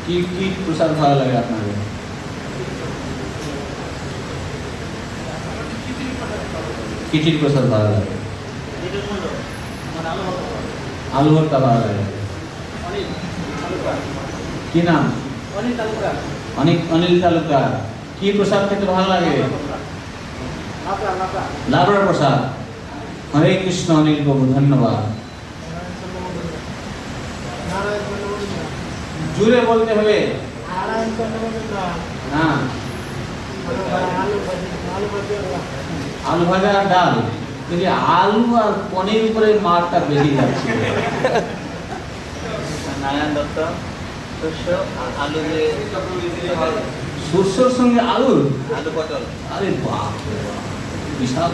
কি কি প্রসাদ ভালো লাগে আপনাদের? খিচুড়ি প্রসাদ ভালো লাগে, আলু ভর্তা ভালো লাগে। কি নাম? অনিল তালুকদার। কি প্রসাদ খেতে ভালো লাগে? লাবড়া প্রসাদ। হরে কৃষ্ণ অনিল বাবু, ধন্যবাদ। জুড়ে বলতে হবে। হ্যাঁ, আলু ভাজা আর ডাল। কিন্তু আলু আর পনির উপরে মারটা বেশি যাচ্ছে। নারায়ণ দত্ত শস্য আলু শস্যর সঙ্গে আলু, আলু পটল। আরে বাপ রে বাপ, বিশাল।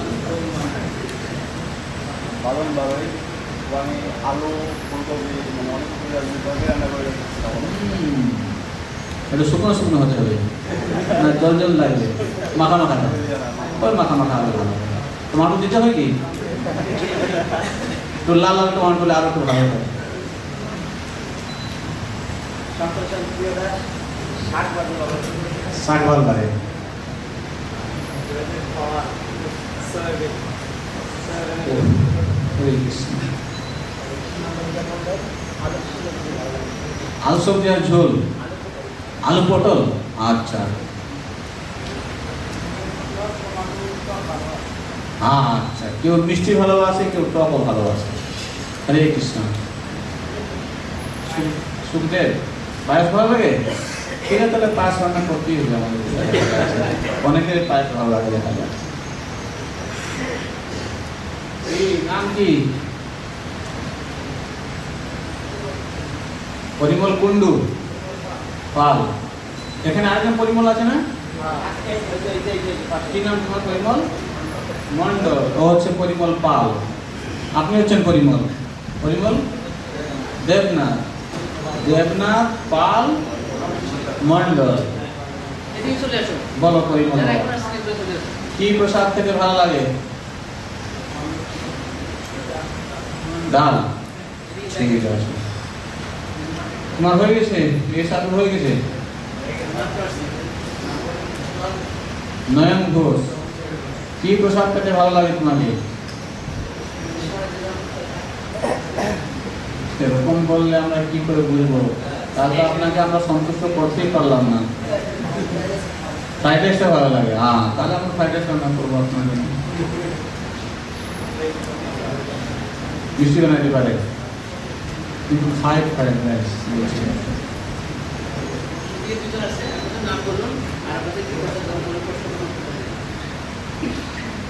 বারণ বারোই আমি আলু ফুলকপি মানে অনেক কিছু রান্না করে একটু শুকনো শুকনো হতে হবে, না জল জল লাগবে, মাখা মাখা না। ওই মাখা মাখা আলু ভালো। টমাটো দিতে হয় কি? একটু লাল লাল টমাটো হলে আরো একটু ভালো হয়। শাক ভালো লাগে। আলু সবজি আর ঝোল, আলু পটল। আচ্ছা, আচ্ছা। কেউ মিষ্টি ভালোবাসে, কেউ টকও ভালোবাসে। হরে কৃষ্ণ। সুখদেব, পায়েস ভালো লাগে? ঠিক আছে, তাহলে পায়েস রান্না করতেই হবে আমাদের। অনেকের পায়েস ভালো লাগে দেখা যায়। এই নাম কি? পরিমল কুন্ডু পাল। এখানে আরেকজন পরিমল আছে না? কি নাম তোমার? পরিমল মন্ডল। ও হচ্ছে পরিমল পাল। আপনি হচ্ছেন পরিমল। পরিমল দেবনাথ। দেবনাথ পাল মন্ডল। বলো পরিমল, কি প্রসাদ খেতে ভালো লাগে? ডাল। ঠিক আছে, তোমার হয়ে গেছে? এই সাথে হয়ে গেছে। নয়ন ঘোষ, কি প্রসাদ খেতে ভালো লাগে তোমাকে? এরকম বললে আমরা কি করে বুঝবো? তাহলে আপনাকে আমরা সন্তুষ্ট করতেই পারলাম না। ফ্রাইড রাইসটা ভালো লাগে। হ্যাঁ, তাহলে আমরা ফ্রাইড রাইস রান্না করবো আপনাকে। মিষ্টি বানাইতে পারে, কিন্তু ফ্রাইড রাইস।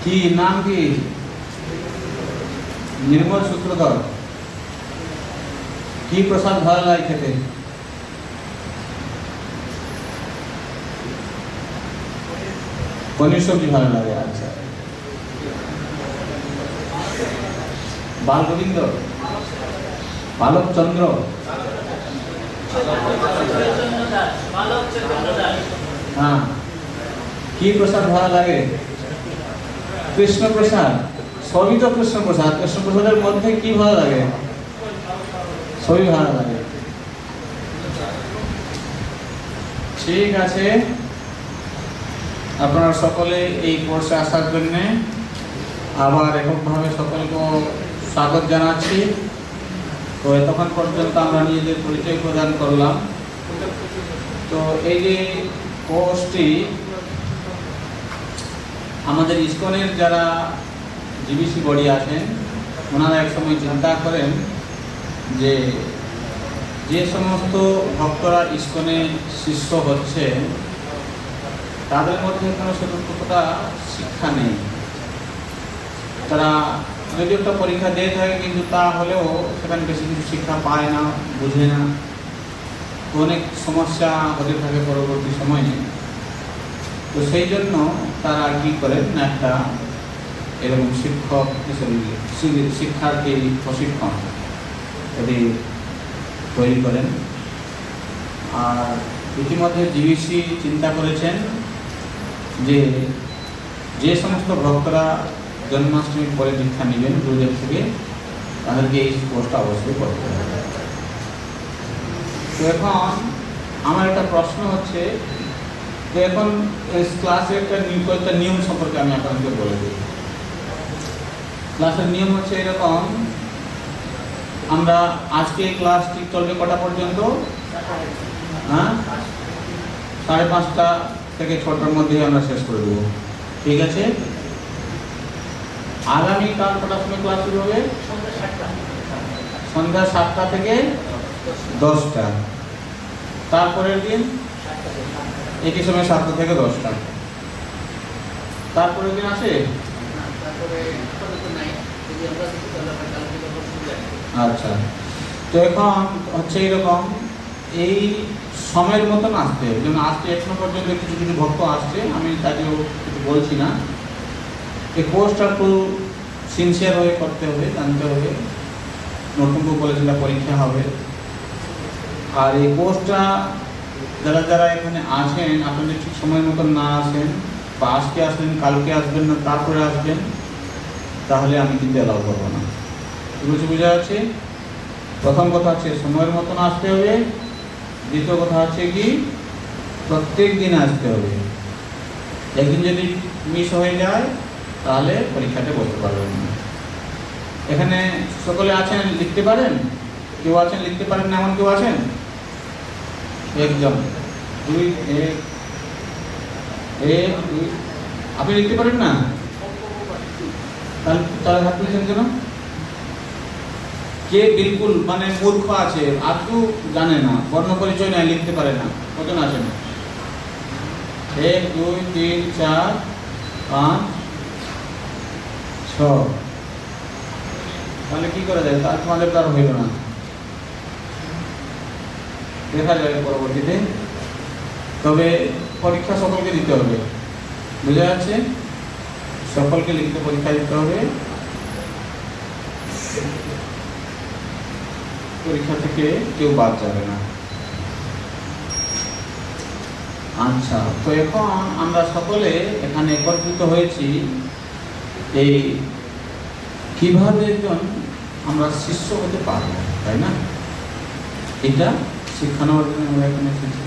কি নাম কি? নির্মল সূত্রধর। কি প্রসাদ ভালো লাগে খেতে? পনির সবজি ভালো লাগে। আচ্ছা, বাল গোবিন্দ, বালক চন্দ্র। হ্যাঁ, কি প্রসাদ ভালো লাগে? কৃষ্ণ প্রসাদ। সবই তো কৃষ্ণ প্রসাদ। কৃষ্ণ প্রসাদের মধ্যে কি ভালো লাগে? সবই ভালো লাগে। ঠিক আছে, আপনারা সকলে এই কোর্সে আসার জন্য আবার এককভাবে সকলকে স্বাগত জানাচ্ছি। তো এতক্ষণ পর্যন্ত আমরা নিজেদের পরিচয় প্রদান করলাম। তো এই যে কোর্সটি আমাদের ইসকনের যারা জিবিসি বডি আছেন, ওনারা এক সময় চিন্তা করেন যে যে সমস্ত ভক্তরা ইসকনে শিষ্য হচ্ছে তাদের মধ্যে কোনো সেরকমটা শিক্ষা নেই। তারা যদি একটা পরীক্ষা দিয়ে থাকে, কিন্তু তা হলেও সেখানে বেশি কিছু শিক্ষা পায় না, বুঝে না। অনেক সমস্যা হতে থাকে পরবর্তী সময়ে। তো সেই জন্য তারা কি করেন না, একটা এরকম শিক্ষক শিক্ষার্থী প্রশিক্ষণ এটি তৈরি করেন। আর ইতিমধ্যে জিবিসি চিন্তা করেছেন যে যে সমস্ত ভক্তরা জন্মাষ্টমীর পরে দীক্ষা নেবেন গুরুদেব থেকে, তাদেরকে এই কোর্সটা অবশ্যই করতে হবে। তো এখন আমার একটা প্রশ্ন হচ্ছে যে এখন ক্লাসে একটা নিয়ম সম্পর্কে আমি আপনাকে বলে দিই। ক্লাসের নিয়ম হচ্ছে এরকম, আমরা আজকে ক্লাস ঠিক চলবে কটা পর্যন্ত? হ্যাঁ, 5:30 থেকে 6টার মধ্যে আমরা শেষ করে দেবো, ঠিক আছে? আগামীকাল কটার সময় ক্লাস শুরু হবে? সন্ধ্যা 7টা থেকে 10টা। তারপরের দিন একই সময় 7টা থেকে 10টা। তারপরের দিন আসে? আচ্ছা, তো এখন হচ্ছে এরকম, এই সময়ের মতন আসতে হবে। যেমন আজকে এখনো পর্যন্ত কিছু কিছু ভক্ত আসছে, আমি তাকেও কিছু বলছি না। এই কোর্সটা একটু সিনসিয়ার হয়ে করতে হবে, জানতে হবে। নতুনপুর কলেজে পরীক্ষা হবে, আর এই কোর্সটা যারা যারা এখানে আসেন, আপনাদের ঠিক সময় মতন না আসেন বা আজকে আসবেন, কালকে আসবেন না, তারপরে আসবেন, তাহলে আমি কিন্তু অ্যালাউ করবো না। বুঝা যাচ্ছে? প্রথম কথা হচ্ছে সময়ের মতন আসতে হবে। দ্বিতীয় কথা হচ্ছে কি, প্রত্যেক দিন আসতে হবে। একদিন যদি মিস হয়ে যায় তাহলে পরীক্ষাতে বসতে পারবেন না। এখানে সকলে আছেন, লিখতে পারেন? কেউ আছেন লিখতে পারেন না এমন কেউ আছেন? একজন, দুই, এক, দুই। আপনি লিখতে পারেন না? তাহলে হাত তুলেছেন কেন? কে বিলকুল মানে মূর্খ আছে, আদৌ জানে না, বর্ণ পরিচয় নাই, লিখতে পারে না? কজন আছেন? 1, 2, 3, 4, 5, 6। তাহলে কি করা যায়? তার তোমাদের তো আর হইল না, দেখা যাবে পরবর্তীতে। তবে পরীক্ষা সকলকে দিতে হবে, বুঝা যাচ্ছে? সকলকে লিখিত পরীক্ষা দিতে হবে। পরীক্ষা থেকে কেউ বাদ যাবে না। আচ্ছা, তো এখন আমরা সকলে এখানে একত্রিত হয়েছি এই কিভাবে একজন আমরা শিষ্য হতে পারবো, তাই না? এটা শিক্ষা নেওয়ার জন্য আমরা এখানে এসেছি।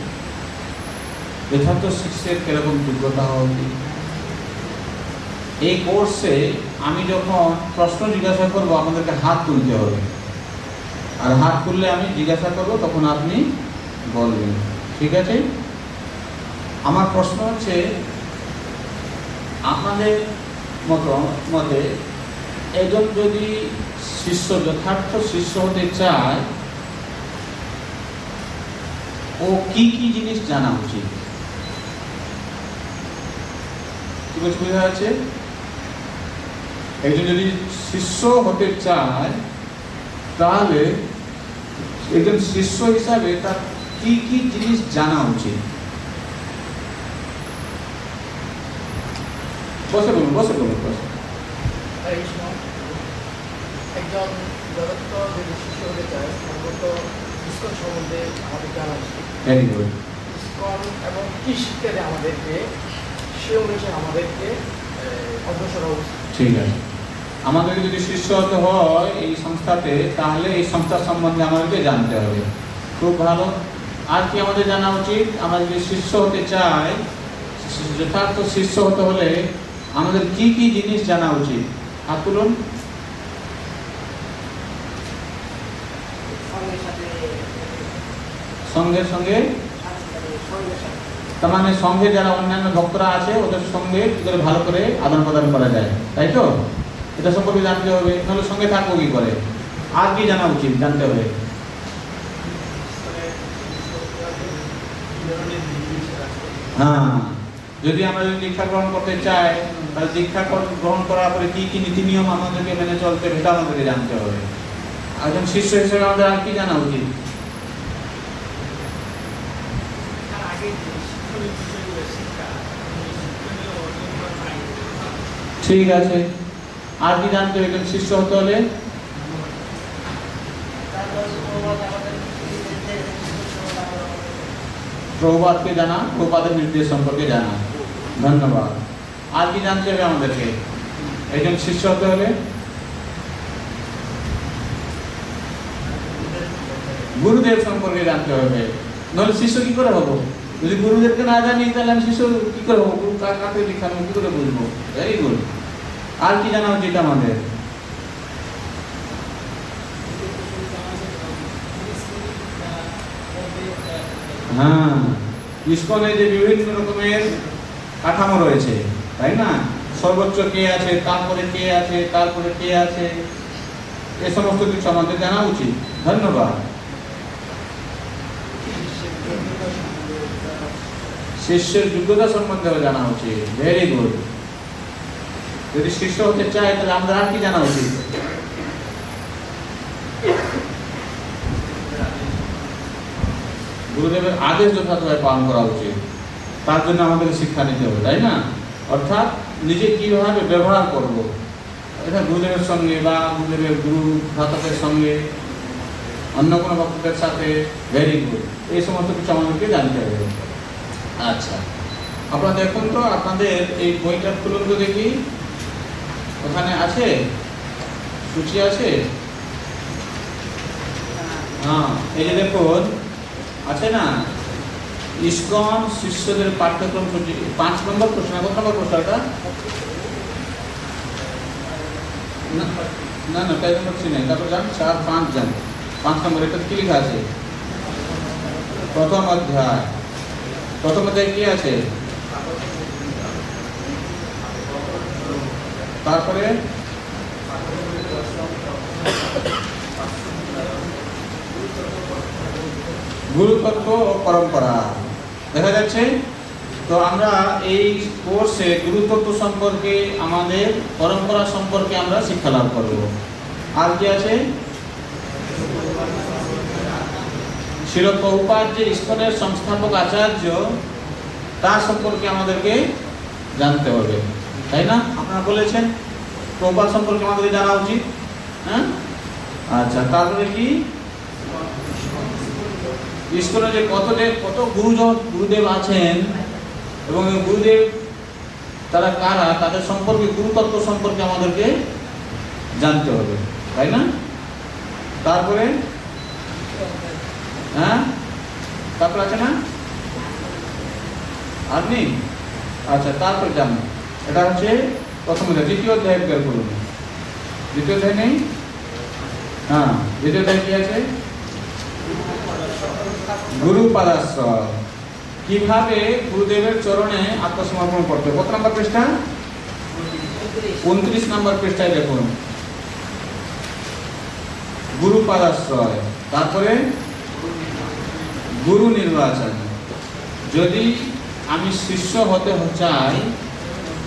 যথার্থ শিষ্যের কিরকম যোগ্যতা হওয়া উচিত। এই কোর্সে আমি যখন প্রশ্ন জিজ্ঞাসা করবো, আমাদেরকে হাত তুলতে হবে, আর হাত তুললে আমি জিজ্ঞাসা করবো, তখন আপনি বলবেন, ঠিক আছে? আমার প্রশ্ন হচ্ছে, আপনাদের মতে একজন যদি শিষ্য, যথার্থ শিষ্য হতে চায়, ও কি কি জিনিস জানা উচিত? কি বলছে, বোঝা যাচ্ছে? একজন যদি শিষ্য হতে চায়, তাহলে একজন শিষ্য হিসাবে তার কি কি জিনিস জানা উচিত? বসে বলুন, বসে বলুন, বসে। একজন যথার্থ যদি শিষ্য হতে চায়, সম্ভবত ইসকন সম্বন্ধে আমাদের জানা উচিত। Very good. ইসকন এবং কি শিখতে দেয় আমাদেরকে, সে অনুসারে আমাদেরকে অগ্রসর হওয়া উচিত। ঠিক আছে, আমাদেরকে যদি শিষ্য হতে হয় এই সংস্থাতে, তাহলে এই সংস্থার সম্বন্ধে আমাদেরকে জানতে হবে। খুব ভালো। আর কি আমাদের জানা উচিত? আমরা যদি শিষ্য হতে চাই, যথার্থ শিষ্য হতে হলে আমাদের কি কি জিনিস জানা উচিত? হাত তুলুন। সঙ্গের সঙ্গে, তার মানে সঙ্গে যারা অন্যান্য ভক্তরা আছে ওদের সঙ্গে কি করে ভালো করে আদান প্রদান করা যায়, তাই তো? এটা সম্পর্কে জানতে হবে, নাহলে সঙ্গে থাকবো কি করে? আর কি জানা উচিত, জানতে হবে? হ্যাঁ, যদি আমরা দীক্ষা গ্রহণ করতে চাই, তাহলে দীক্ষা গ্রহণ করার পরে কি কি নীতি নিয়ম আমাদেরকে মেনে চলতে হবে, এটা আমাদেরকে জানতে হবে। একজন শিষ্য হিসেবে আমাদের আর কি জানা উচিত? ঠিক আছে, আর কি জানতে হবে একজন শিষ্য হতে হলে? প্রভুপাদকে জানা, প্রভুপাদের নির্দেশ সম্পর্কে জানা। ধন্যবাদ। আর কি জানতে হবে আমাদেরকে একজন শিষ্য হতে হলে? গুরুদেব সম্পর্কে জানতে হবে। নাহলে শিষ্য কি করে হবো? যদি গুরুদেবকে না জানি তাহলে আমি শিষ্য কি করে হবো? গুরু কাকে দীক্ষা নেবো, কি করে বুঝবো? Very good. আর কি জানা উচিত আমাদের? হ্যাঁ, ইসকনে যে বিভিন্ন রকমের কাঠামো রয়েছে, তাই না? সর্বোচ্চ কে আছে, তারপরে কে আছে, তারপরে কে আছে, এ সমস্ত কিছু আমাদের জানা উচিত। ধন্যবাদ। শিষ্যের যোগ্যতা সম্বন্ধেও জানা উচিত। Very good. যদি শিষ্য হতে চায় তাহলে আমাদের আর কি জানা উচিত? গুরুদেবের আদেশ যথাযথভাবে পালন করা উচিত। তার জন্য আমাদের শিক্ষা নিতে হবে, তাই না? অর্থাৎ নিজে কিভাবে ব্যবহার করব, এটা গুরুদেবের সঙ্গে বা গুরুদেবের গুরু ভ্রাতাদের সঙ্গে, অন্য কোনো ভক্তদের সাথে। Very good. এই সমস্ত কিছু আমাদেরকে জানতে হবে। আচ্ছা, আপনারা দেখুন তো, আপনাদের এই বইটা খুলুন তো দেখি, ওখানে আছে সূচি আছে? হ্যাঁ, এই যে দেখুন আছে না, ইসকন শিষ্যদের পাঠ্যক্রম সূচি। 5 নম্বর প্রশ্ন। কত নম্বর প্রশ্ন এটা? না না, তাই নম্বর নেই। তারপর যান 4, 5 যান। 5 নম্বর এটা কি লেখা আছে? প্রথম অধ্যায়। প্রথম অধ্যায় কি আছে? তারপরে গুরুতত্ত্ব ও পরম্পরা দেখা যাচ্ছে। তো আমরা এই কোর্সে গুরুতত্ত্ব সম্পর্কে, আমাদের পরম্পরা সম্পর্কে আমরা শিক্ষা লাভ করব। আর কি আছে? শিল প্রভুপাদ যে ইসকনের সংস্থাপক আচার্য, তার সম্পর্কে আমাদেরকে জানতে হবে, তাই না? আপনারা বলেছেন প্রভুপাদ সম্পর্কে আমাদেরকে জানা উচিত। হ্যাঁ, আচ্ছা। তারপরে কি? ইসকনে যে কত গুরুদেব আছেন এবং গুরুদেব তারা কারা, তাদের সম্পর্কে, গুরুতত্ত্ব সম্পর্কে আমাদেরকে জানতে হবে, তাই না? তারপরে হ্যাঁ, তারপর আছে না আপনি? আচ্ছা, তারপর জানো, এটা হচ্ছে প্রথম অধ্যায়। দ্বিতীয় অধ্যায় বের করুন। দ্বিতীয় অধ্যায় নেই? হ্যাঁ, দ্বিতীয় অধ্যায় কি আছে? গুরুপাদাশ্রয়। কিভাবে গুরুদেবের চরণে আত্মসমর্পণ করতে। কত নম্বর পৃষ্ঠা? 29 নম্বর পৃষ্ঠায় দেখুন, গুরুপাদাশ্রয়। তারপরে গুরু নির্বাচন। যদি আমি শিষ্য হতে চাই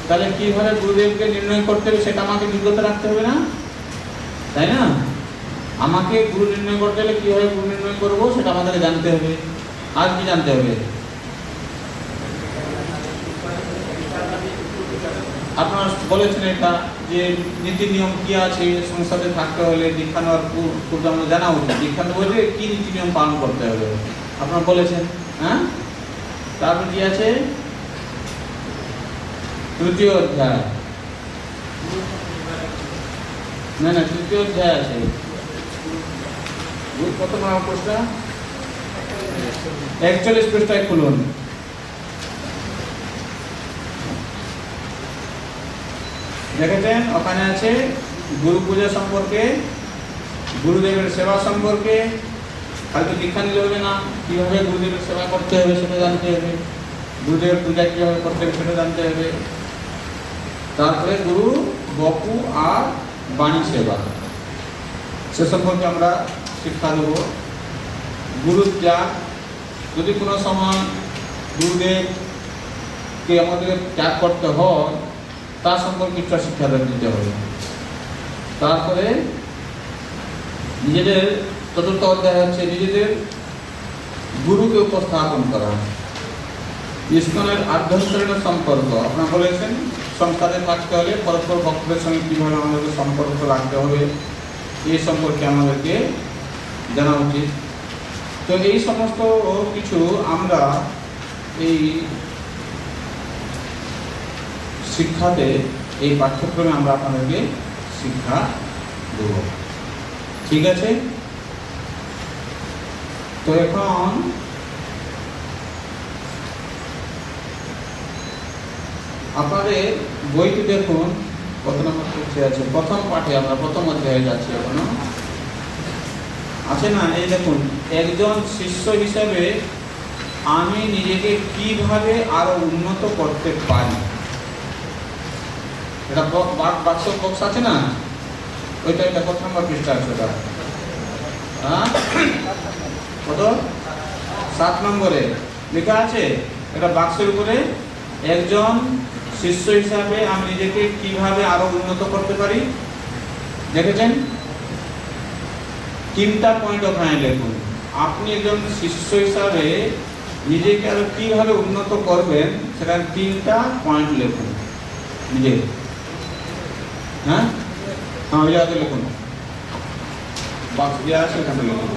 তাহলে কিভাবে গুরুদেবকে নির্ণয় করতে হবে সেটা আমাকে যোগ্যতা রাখতে হবে না, তাই না? আমাকে গুরু নির্ণয় করতে হলে কিভাবে গুরু নির্ণয় করবো সেটা আমাদেরকে জানতে হবে। আর কি জানতে হবে? আপনারা বলেছেন এটা যে নীতি নিয়ম কি আছে সংসদে থাকতে হলে, দীক্ষা নেওয়ার পূর্বে আমাদের জানা উচিত। দীক্ষা নেওয়ার কি নীতি নিয়ম পালন করতে হবে আপনারা বলেছেন। হ্যাঁ, তারপর কি আছে? তৃতীয় অধ্যায়। না না, তৃতীয় অধ্যায় আছে। কত নম্বর পৃষ্ঠা? 41 পৃষ্ঠায় খুলুন। দেখেছেন ওখানে আছে গুরু পূজা সম্পর্কে, গুরুদেবের সেবা সম্পর্কে। খালি তো দীক্ষা নিলে হবে না, কিভাবে গুরুদেবের সেবা করতে হবে সেটা জানতে হবে, গুরুদেবের পূজা কিভাবে করতে হবে সেটা জানতে হবে। তারপরে গুরু বপু আর বাণী সেবা, সে সম্পর্কে আমরা শিক্ষা দেব। গুরু ত্যাগ, যদি কোনো সময় গুরুদেবকে আমাদের ত্যাগ করতে হয় তার সম্পর্কে কিছুটা শিক্ষা দিতে হবে। তারপরে নিজেদের, চতুর্থ অধ্যায় হচ্ছে নিজেদের গুরুকে উপস্থাপন করা। ইসকনের আভ্যন্তরীণ সম্পর্ক। আপনারা বলেছেন সংস্থাতে থাকতে হলে পরস্পর ভক্তদের সঙ্গে কীভাবে আমাদেরকে সম্পর্ক রাখতে হবে এই সম্পর্কে আমাদেরকে জানা উচিত। তো এই সমস্ত কিছু আমরা এই শিক্ষাতে, এই পাঠ্যক্রমে আমরা আপনাদেরকে শিক্ষা দেব। ঠিক আছে? তো এখন আপনাদের বইটি দেখুন কত নম্বর পৃষ্ঠায় আছে। প্রথম পাঠে আমরা প্রথম অধ্যায়ে যাচ্ছি এখনো আছে না। এই দেখুন, একজন শিষ্য হিসেবে আমি নিজেকে কিভাবে আরো উন্নত করতে পারি। এটা বাক্স বক্স আছে না, ওইটা এটা কত নম্বর পৃষ্ঠা আছে ওটা? হ্যাঁ, কত? 7 নম্বরে লেখা আছে। এটা বাক্সের উপরে একজন শিষ্য হিসাবে আমি নিজেকে কিভাবে আরো উন্নত করতে পারি দেখেছেন? 3টা পয়েন্ট ওখানে লিখুন। আপনি একজন শিষ্য হিসাবে নিজেকে আরো কিভাবে উন্নত করবেন সেটা 3টা পয়েন্ট লিখুন নিজে। হ্যাঁ হ্যাঁ, ওই জায়গাতে লিখুন, বাক্স দেওয়া আছে ওখানে লিখুন।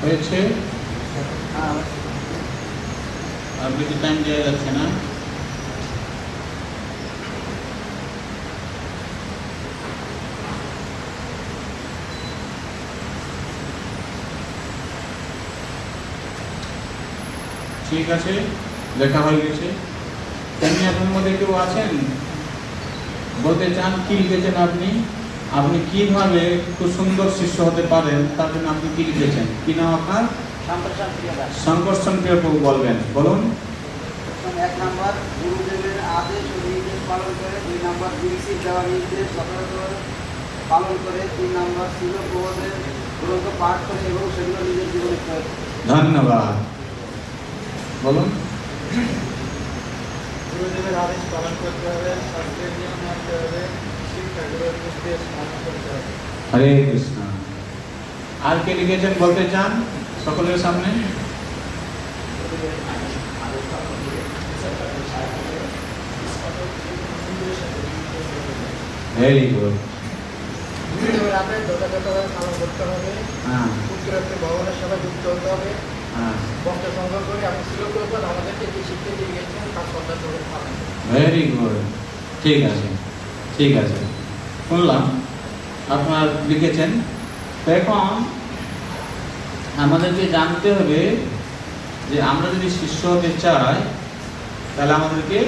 হয়েছে? আর বেশি টাইম দেওয়া যাচ্ছে না। ঠিক আছে, লেখা হয়ে গেছে। তেমনি আপনার মধ্যে কেউ আছেন বলতে চান কি লিখেছেন আপনি? আপনি কিভাবে খুব সুন্দর শিষ্য হতে পারেন তার জন্য আপনি কি লিখেছেন? কি নাম আপনার? শঙ্করচন্দ্র প্রিয় প্রভু বলবেন, বলুন। 1 নাম্বার গুরুদেবের আদেশ ও নির্দেশ পালন করে, 2 নাম্বার গুরুশির দেওয়া নির্দেশ যথাযথ পালন করে, 3 নাম্বার শিল প্রবোধের গ্রন্থ পাঠ করে এবং সেগুলো নিজের জীবনে প্রয়োগ করে। ধন্যবাদ। বলুন। গুরুদেবের আদেশ পালন করতে হবে, শাস্ত্রের নিয়ম মানতে হবে, শিক্ষাগুলোর নির্দেশ পালন করতে হবে। হরে কৃষ্ণ। আর কে লিখেছেন বলতে চান সকলের সামনে? Very good. গুরুদেবের আদেশ যথাযথভাবে পালন করতে হবে, হ্যাঁ পুত্রকে ভগবানের সেবায় যুক্ত হতে হবে, হ্যাঁ, ভক্ত সঙ্গ করে আপনি শ্রীলঙ্কার আমাদেরকে যে শিক্ষা দিয়ে গেছেন তার শ্রদ্ধা করে পালন করতে হবে। Very good. ঠিক আছে, ঠিক আছে, শুনলাম আপনার লিখেছেন। তো এখন আমাদেরকে জানতে হবে যে আমরা যদি শিষ্য হতে চাই তাহলে আমাদেরকে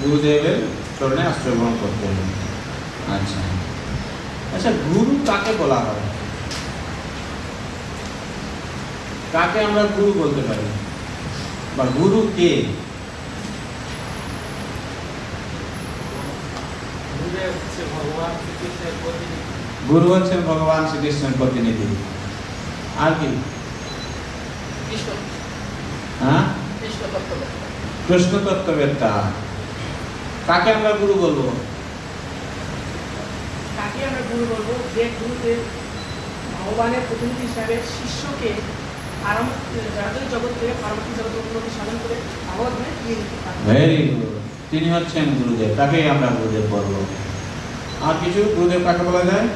গুরুদেবের চরণে আশ্রয় গ্রহণ করতে হবে। আচ্ছা আচ্ছা, গুরু কাকে বলা হয়? কাকে আমরা গুরু বলতে পারি, বা গুরু কে? গুরুদেব হচ্ছে ভগবান শ্রীকৃষ্ণের প্রতিনিধি। গুরু হচ্ছেন ভগবান শ্রীকৃষ্ণের প্রতিনিধি। আর কি? কৃষ্ণ হ্যাঁ, কৃষ্ণ তত্ত্ববেত্তা। কৃষ্ণ তত্ত্ববেত্তা। কাকে আমরা গুরু বলবো? তাকে আমরা গুরু বলবো যে গুরুদেব ভগবানের প্রতিনিধি হিসাবে শিষ্যকে যাদের জগৎ থেকে পার্বতী জগৎ উন্নতি সাধন করে ভগবত ধরে দিয়ে দিতে পারে। Very good. তিনি হচ্ছেন গুরুদেব, তাকেই আমরা গুরুদেব বলবো। আর কিছু গুরুদেব কাকে বলা যায়?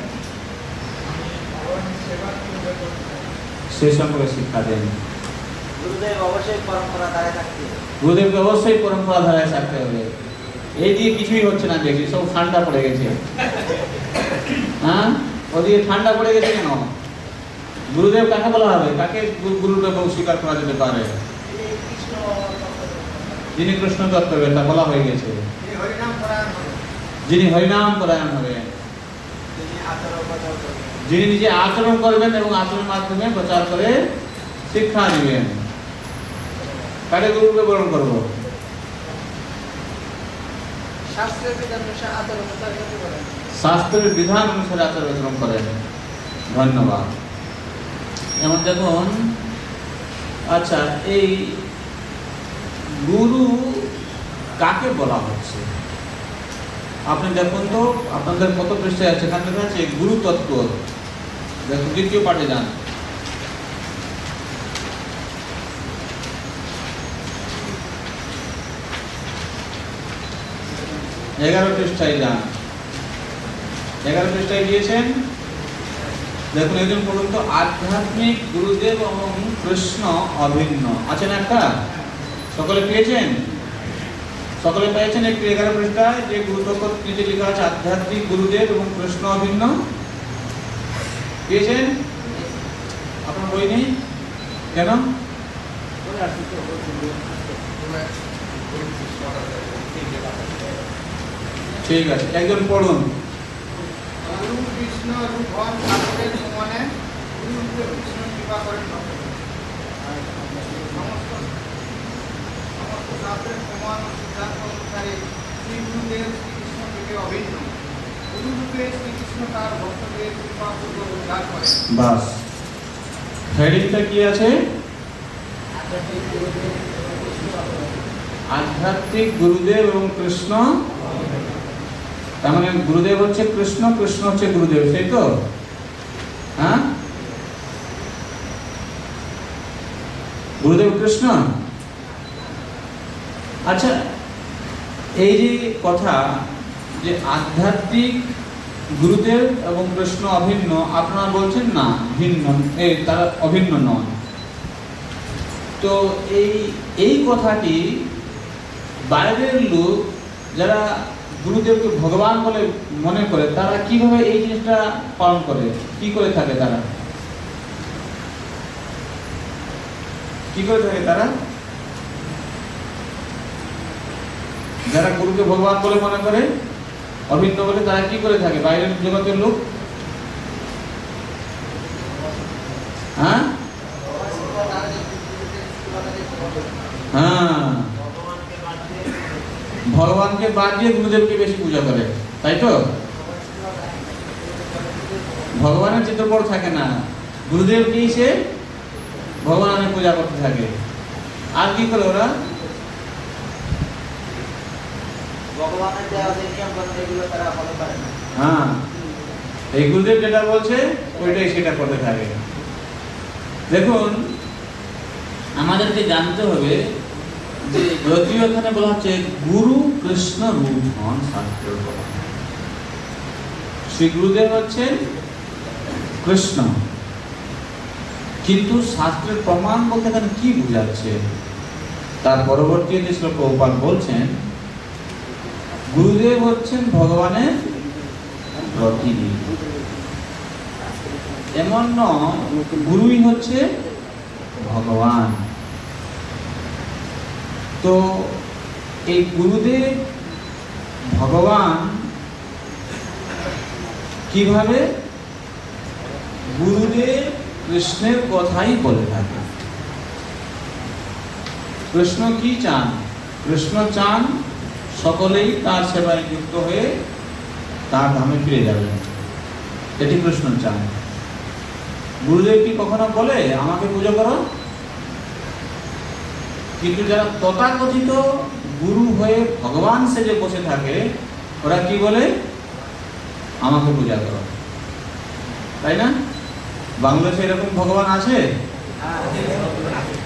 ভগবানের সেবা কিভাবে করতে হবে সে সম্পর্কে শিক্ষা দেন। গুরুদেব অবশ্যই পরম্পরা ধারে থাকতে হবে। গুরুদেবকে অবশ্যই পরম্পরা ধারায় থাকতে হবে। এই দিয়ে কিছুই হচ্ছে না, দেখছি সব ঠান্ডা পড়ে গেছে। হ্যাঁ, ওদিকে ঠান্ডা পড়ে গেছে কেন? গুরুদেব কাকে বলা হবে? কাকে গুরুদেব স্বীকার করা যেতে পারে? কৃষ্ণ যিনি কৃষ্ণ তত্ত্ববেত্তা বলা হয়ে গেছে, তিনি হরিনাম পরায়ণ হবে, যিনি হরিনাম পরায়ণ হবেন, তিনি আচার উপাচার করবেন, যিনি নিজে আচরণ করবেন এবং আচরণের মাধ্যমে প্রচার করে শিক্ষা দিবেন। কাকে গুরুকে বরণ করবো? শাস্ত্রের বিধান অনুসারে আচার উপাচার করতে পারেন। শাস্ত্রের বিধান অনুসারে আচার আচরণ করেন। ধন্যবাদ। যেমন দেখুন, আচ্ছা এই গুরু কাকে বলা হচ্ছে? আপনি দেখুন তো, আপনাদের কত পৃষ্ঠায় আছে? এখানে লেখা আছে গুরু তত্ত্ব। দেখুন দ্বিতীয় পাঠে যান। এগারো পৃষ্ঠায় যান। 11 পৃষ্ঠায় দিয়েছেন। দেখুন একজন পর্যন্ত আধ্যাত্মিক গুরুদেব এবং কৃষ্ণ অভিন্ন আছেন একটা। সকলে পেয়েছেন? সকলে পেয়েছেন একটু 11 পৃষ্ঠায় যে গুরুতত্ত্ব নিচে লেখা আছে আধ্যাত্মিক গুরুদেব এবং কৃষ্ণ অভিন্ন। পেয়েছেন? আপনার বই নেই কেন? ঠিক আছে, একজন পড়ুন। গুরু কৃষ্ণ রূপ হন ঠাকুরের সমানে, গুরুরূপে কৃষ্ণ কৃপা করেন ভক্তদের। সমস্ত শাস্ত্রের প্রমাণ ও সিদ্ধান্ত অনুসারে শ্রী গুরুদেব শ্রীকৃষ্ণ থেকে অভিন্ন। গুরুরূপে শ্রীকৃষ্ণ তার ভক্তদের কৃপাপূর্বক উদ্ধার করেন। বাস, হেডিংটা কি আছে? আধ্যাত্মিক গুরুদেব এবং কৃষ্ণ। তার মানে গুরুদেব হচ্ছে কৃষ্ণ, কৃষ্ণ হচ্ছে গুরুদেব, সেই তো? হ্যাঁ, গুরুদেব কৃষ্ণ। আচ্ছা, এই যে কথা যে আধ্যাত্মিক গুরুদেব এবং কৃষ্ণ অভিন্ন, আপনারা বলছেন না ভিন্ন, তারা অভিন্ন নন। তো এই কথাটি বাইরের লোক যারা গুরুদেবকে ভগবান বলে মনে করে তারা কিভাবে এই জিনিসটা পালন করে, কি করে থাকে তারা? কি করে থাকে তারা? যারা গুরুকে ভগবান বলে মনে করে, অভিন্ন বলে, তারা কি করে থাকে বাইরের জগতের লোক? হ্যাঁ হ্যাঁ, ভগবানকে বাদ দিয়ে গুরুদেবকে বেশি পূজা করে, তাই তো? ভগবানের চিত্রপট থাকে না, গুরুদেবকেই সে ভগবানের পূজা করতে থাকে। আর কি করে ওরা? ভগবানের দেওয়া যে নিয়ম কানুন এগুলো তারা ফলো করে না। হ্যাঁ, এই গুরুদেব যেটা বলছে ওইটাই সেটা করতে থাকে। দেখুন, আমাদেরকে জানতে হবে যে যদিও এখানে বলা হচ্ছে গুরু কৃষ্ণ রূপ হন শাস্ত্রের প্রমাণ, শ্রী গুরুদেব হচ্ছেন কৃষ্ণ, কিন্তু শাস্ত্রের প্রমাণ বলতে এখানে কি বোঝাচ্ছে? তার পরবর্তী শ্রী প্রভুপাদ বলছেন গুরুদেব হচ্ছেন ভগবানের প্রতিনিধি। এমন নয় গুরুই হচ্ছে ভগবান। তো এই গুরুদেব ভগবান কিভাবে? গুরুদেব কৃষ্ণের কথাই বলে থাকে। কৃষ্ণ কি চান? কৃষ্ণ চান সকলেই তার সেবায় যুক্ত হয়ে তার ধামে ফিরে যাবেন, এটি কৃষ্ণ চান। গুরুদেব কি কখনো বলে আমাকে পুজো করো? কিন্তু যারা তথাকথিত গুরু হয়ে ভগবান সেজে বসে থাকে ওরা কি বলে? আমাকে পূজা করো, তাই না? বাংলাদেশে এরকম ভগবান আছে?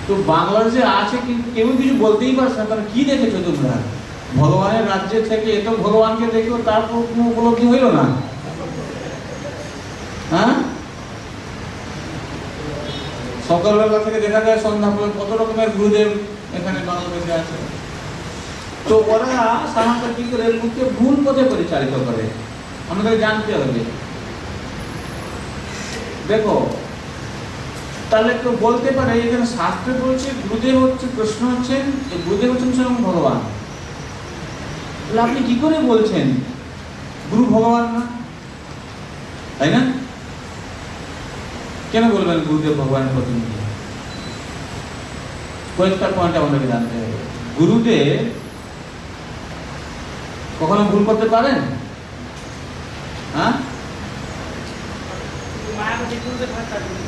তো বাংলাদেশে আছে কিন্তু কেউ কিছু বলতেই পারছে না। তাহলে কি দেখেছো তোমরা? ভগবানের রাজ্যে থেকে এত ভগবানকে দেখেও তারপর কোনো উপলব্ধি হইল না? হ্যাঁ, সকালবেলা থেকে দেখা যায় সন্ধ্যা পর্যন্ত কত রকমের গুরুদেব এখানে বাংলাদেশে আছে। তো ওরা সাধারণত কি করে লোককে ভুল পথে পরিচালিত করে, আমাদের জানতে হবে। দেখো, তাহলে কেউ বলতে পারে এখানে শাস্ত্রে বলছে গুরুদেব হচ্ছে কৃষ্ণ, হচ্ছেন গুরুদেব হচ্ছেন স্বয়ং ভগবান, তাহলে আপনি কি করে বলছেন গুরু ভগবান না? তাই না? কেন বলবেন গুরুদেব ভগবানের প্রতিনিধি? কয়েকটা পয়েন্ট আমাদেরকে জানতে হবে। গুরুদেব কখনো ভুল করতে পারেন? হ্যাঁ,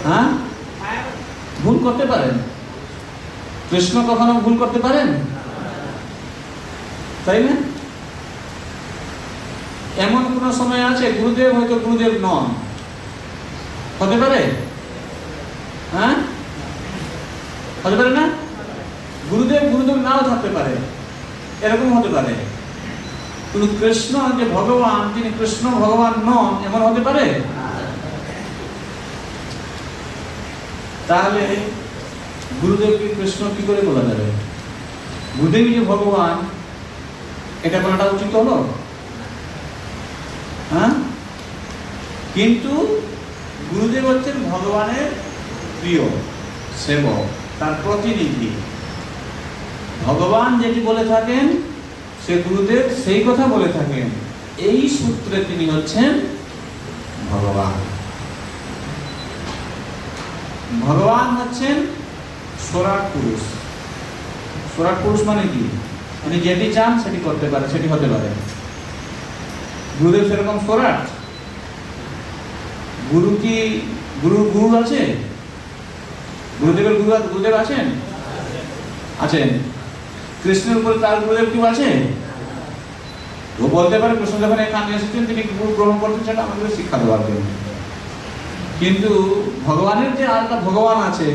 হ্যাঁ, ভুল করতে পারেন। কৃষ্ণ কখনো ভুল করতে পারেন? তাই না? এমন কোন সময় আছে গুরুদেব হয়তো গুরুদেব নন? হতে পারে? হ্যাঁ, হতে পারে না? গুরুদেব গুরুদেব নাও থাকতে পারে, এরকম হতে পারে। কিন্তু কৃষ্ণ যে ভগবান, তিনি কৃষ্ণ ভগবান নন, এমন হতে পারে? তাহলে গুরুদেবকে কৃষ্ণ কি করে বলা যাবে? গুরুদেব যে ভগবান এটা বলাটা উচিত হলো? হ্যাঁ, কিন্তু গুরুদেব হচ্ছেন ভগবানের প্রিয় সেবক, তার প্রতিনিধি। ভগবান যেটি বলে থাকেন সে গুরুদেব সেই কথা বলে থাকেন। এই সূত্রে তিনি হচ্ছেন ভগবান। ভগবান হচ্ছেন সরাট পুরুষ। সরাট পুরুষ মানে কি? তিনি যেটি চান সেটি করতে পারে, সেটি হতে পারে। গুরুদেব সেরকম সরাট? গুরু কি গুরু আছে? গুরুদেবের গুরুদেব আছেন? আছেন। কৃষ্ণের উপরে তার গুরুদেব কেউ আছে? ও বলতে পারে কৃষ্ণ যখন এখানে এসেছেন তিনি গুরু গ্রহণ করতেন, সেটা আমাদের শিক্ষা দেওয়ার জন্য। কিন্তু ভগবানের যে আরেকটা ভগবান আছে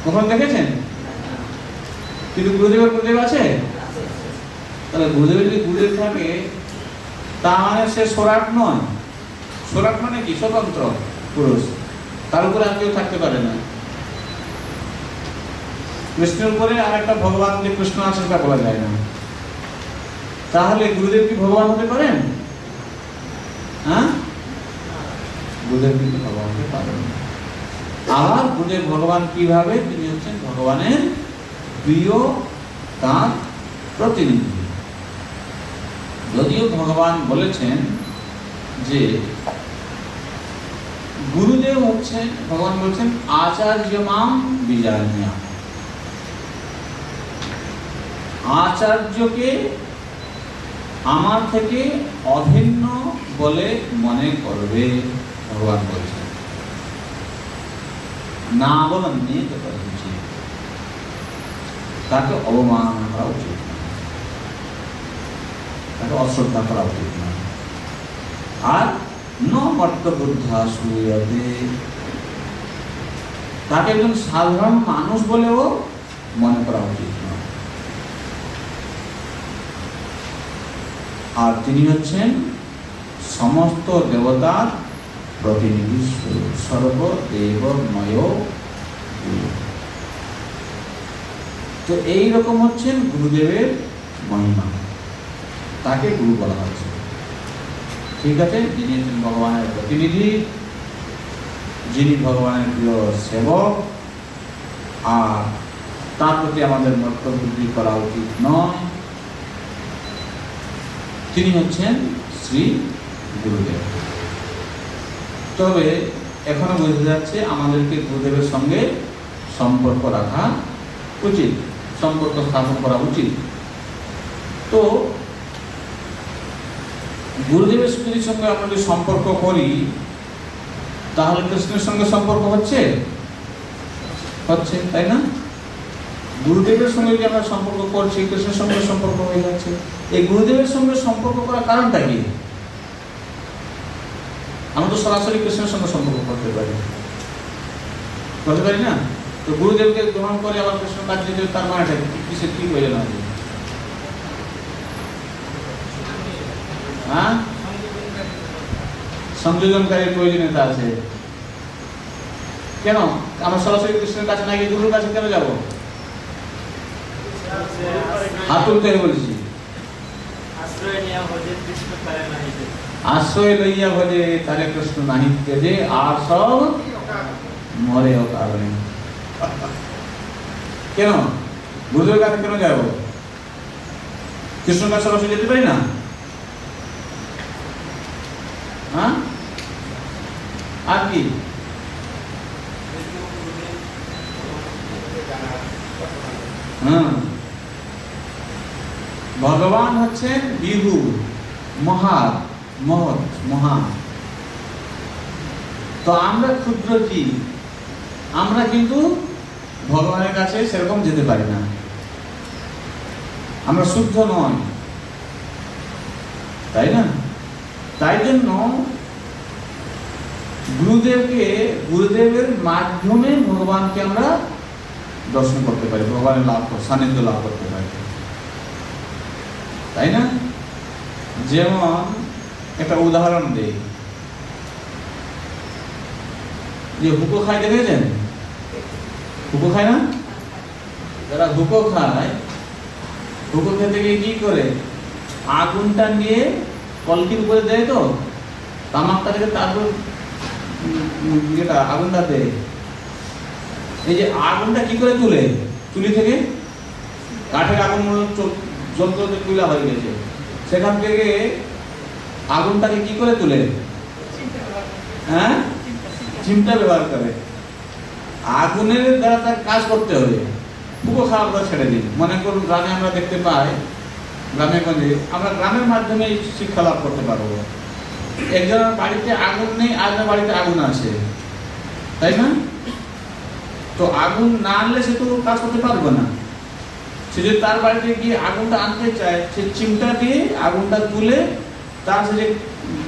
কখন দেখেছেন? কিন্তু গুরুদেবের গুরুদেব আছে? তাহলে গুরুদেবের যদি গুরুদেব থাকে তা মানে সে সরাট নয়। সরাট মানে কি? স্বতন্ত্র পুরুষ, তার উপরে আর কেউ থাকতে পারে না। কৃষ্ণের উপরে আর একটা ভগবান যে কৃষ্ণ আছে সেটা বলা যায় না। তাহলে গুরুদেব কি ভগবান হতে পারেন? হ্যাঁ, গুরুদেব কিন্তু ভগবান হতে পারেন। আবার গুরুদেব ভগবান কিভাবে? তিনি হচ্ছেন ভগবানের প্রিয়, তার প্রতিনিধি। যদিও ভগবান বলেছেন যে গুরুদেব হচ্ছেন, ভগবান বলছেন আচার্যমাম বিজানীয়া, আচার্যকে আমার থেকে অভিন্ন বলে মনে করবে, ভগবান বলছেন। না বলেন নিয়ে তো তাকে অবমাননা করা উচিত না, তাকে অশ্রদ্ধা করা উচিত না। আর ন মর্ত বুদ্ধা সূয়তে, তাকে একজন সাধারণ মানুষ বলেও মনে করা উচিত না। আর তিনি হচ্ছেন সমস্ত দেবতার প্রতিনিধি স্বরূপ, সর্বদেবময় গুরু। তো এইরকম হচ্ছেন গুরুদেবের মহিমা, তাকে গুরু বলা হচ্ছে। ঠিক আছে, যিনি হচ্ছেন ভগবানের প্রতিনিধি, যিনি ভগবানের প্রিয় সেবক, আর তার প্রতি আমাদের মর্তবুদ্ধি করা উচিত নয়, তিনি হচ্ছেন শ্রী গুরুদেব। তবে এখনো বোঝা যাচ্ছে আমাদেরকে গুরুদেবের সঙ্গে সম্পর্ক রাখা উচিত, সম্পর্ক স্থাপন করা উচিত। তো গুরুদেবের যদি সঙ্গে আমরা যদি সম্পর্ক করি, তাহলে কৃষ্ণের সঙ্গে সম্পর্ক হচ্ছে, তাই না? গুরুদেবের সঙ্গে যদি আমরা সম্পর্ক করছি, কৃষ্ণের সঙ্গে সম্পর্ক হয়ে যাচ্ছে। এই গুরুদেবের সঙ্গে সম্পর্ক করার কারণটা কি? আমরা তো সরাসরি কৃষ্ণের সঙ্গে সম্পর্ক করতে পারি না? তো গুরুদেবকে গ্রহণ করে আবার কৃষ্ণ কাজ দিতে, তার মানেটা কিসের কি প্রয়োজন আছে? হ্যাঁ, সংযোজনকারীর প্রয়োজনীয়তা আছে। কেন আমরা সরাসরি কৃষ্ণের কাছে না গিয়ে গুরুর কাছে কেন যাবো? হাত তুলতে বলছি। আশ্রয় লইয়া ভজে তারে কৃষ্ণ নাহিতে যে, আর সব মরে কারণে। কেন গুরুদেবের কাছে কেন যাবো? কৃষ্ণের কাছে সরাসরি যেতে পারি না? হ্যাঁ, আর কি? ভগবান হচ্ছেন বিভু, মহৎ, মহান। তো আমরা ক্ষুদ্র জীব, আমরা কিন্তু ভগবানের কাছে সেরকম যেতে পারি না, আমরা শুদ্ধ নয়, তাই না? তাই জন্য গুরুদেবের মাধ্যমে ভগবানকে আমরা দর্শন করতে পারি, ভগবানের সান্নিধ্য লাভ করতে পারি, তাই না? যেমন একটা উদাহরণ দেই, যে হুকো খায়, দেখেছেন? হুকো খায় না? যারা হুকো খায়, হুকো খেতে গিয়ে কি করে? আগুনটা নিয়ে কলকির উপরে দেয়, তো তামাকটা থেকে তারপর যেটা আগুনটা দেয়, এই যে আগুনটা কি করে তুলে? চুলি থেকে কাঠের আগুন জ্বলতে তুলা হয়ে গেছে, সেখান থেকে আগুনটাকে কি করে তুলে? হ্যাঁ, চিমটা ব্যবহার করে। আগুনের দ্বারা তার কাজ করতে হবে। পুকো খাওয়া ছেড়ে দিন। মনে করুন গ্রামে আমরা দেখতে পাই, গ্রামে গঞ্জে আমরা গ্রামের মাধ্যমে শিক্ষা লাভ করতে পারবো। একজনের বাড়িতে আগুন নেই, আরেকজনের বাড়িতে আগুন আছে, তাই না? তো আগুন না আনলে সে তো কাজ করতে পারবে না। সে যদি তার বাড়িতে গিয়ে আগুনটা আনতে চায়, সে চিমটা দিয়ে আগুনটা তুলে তার সে যে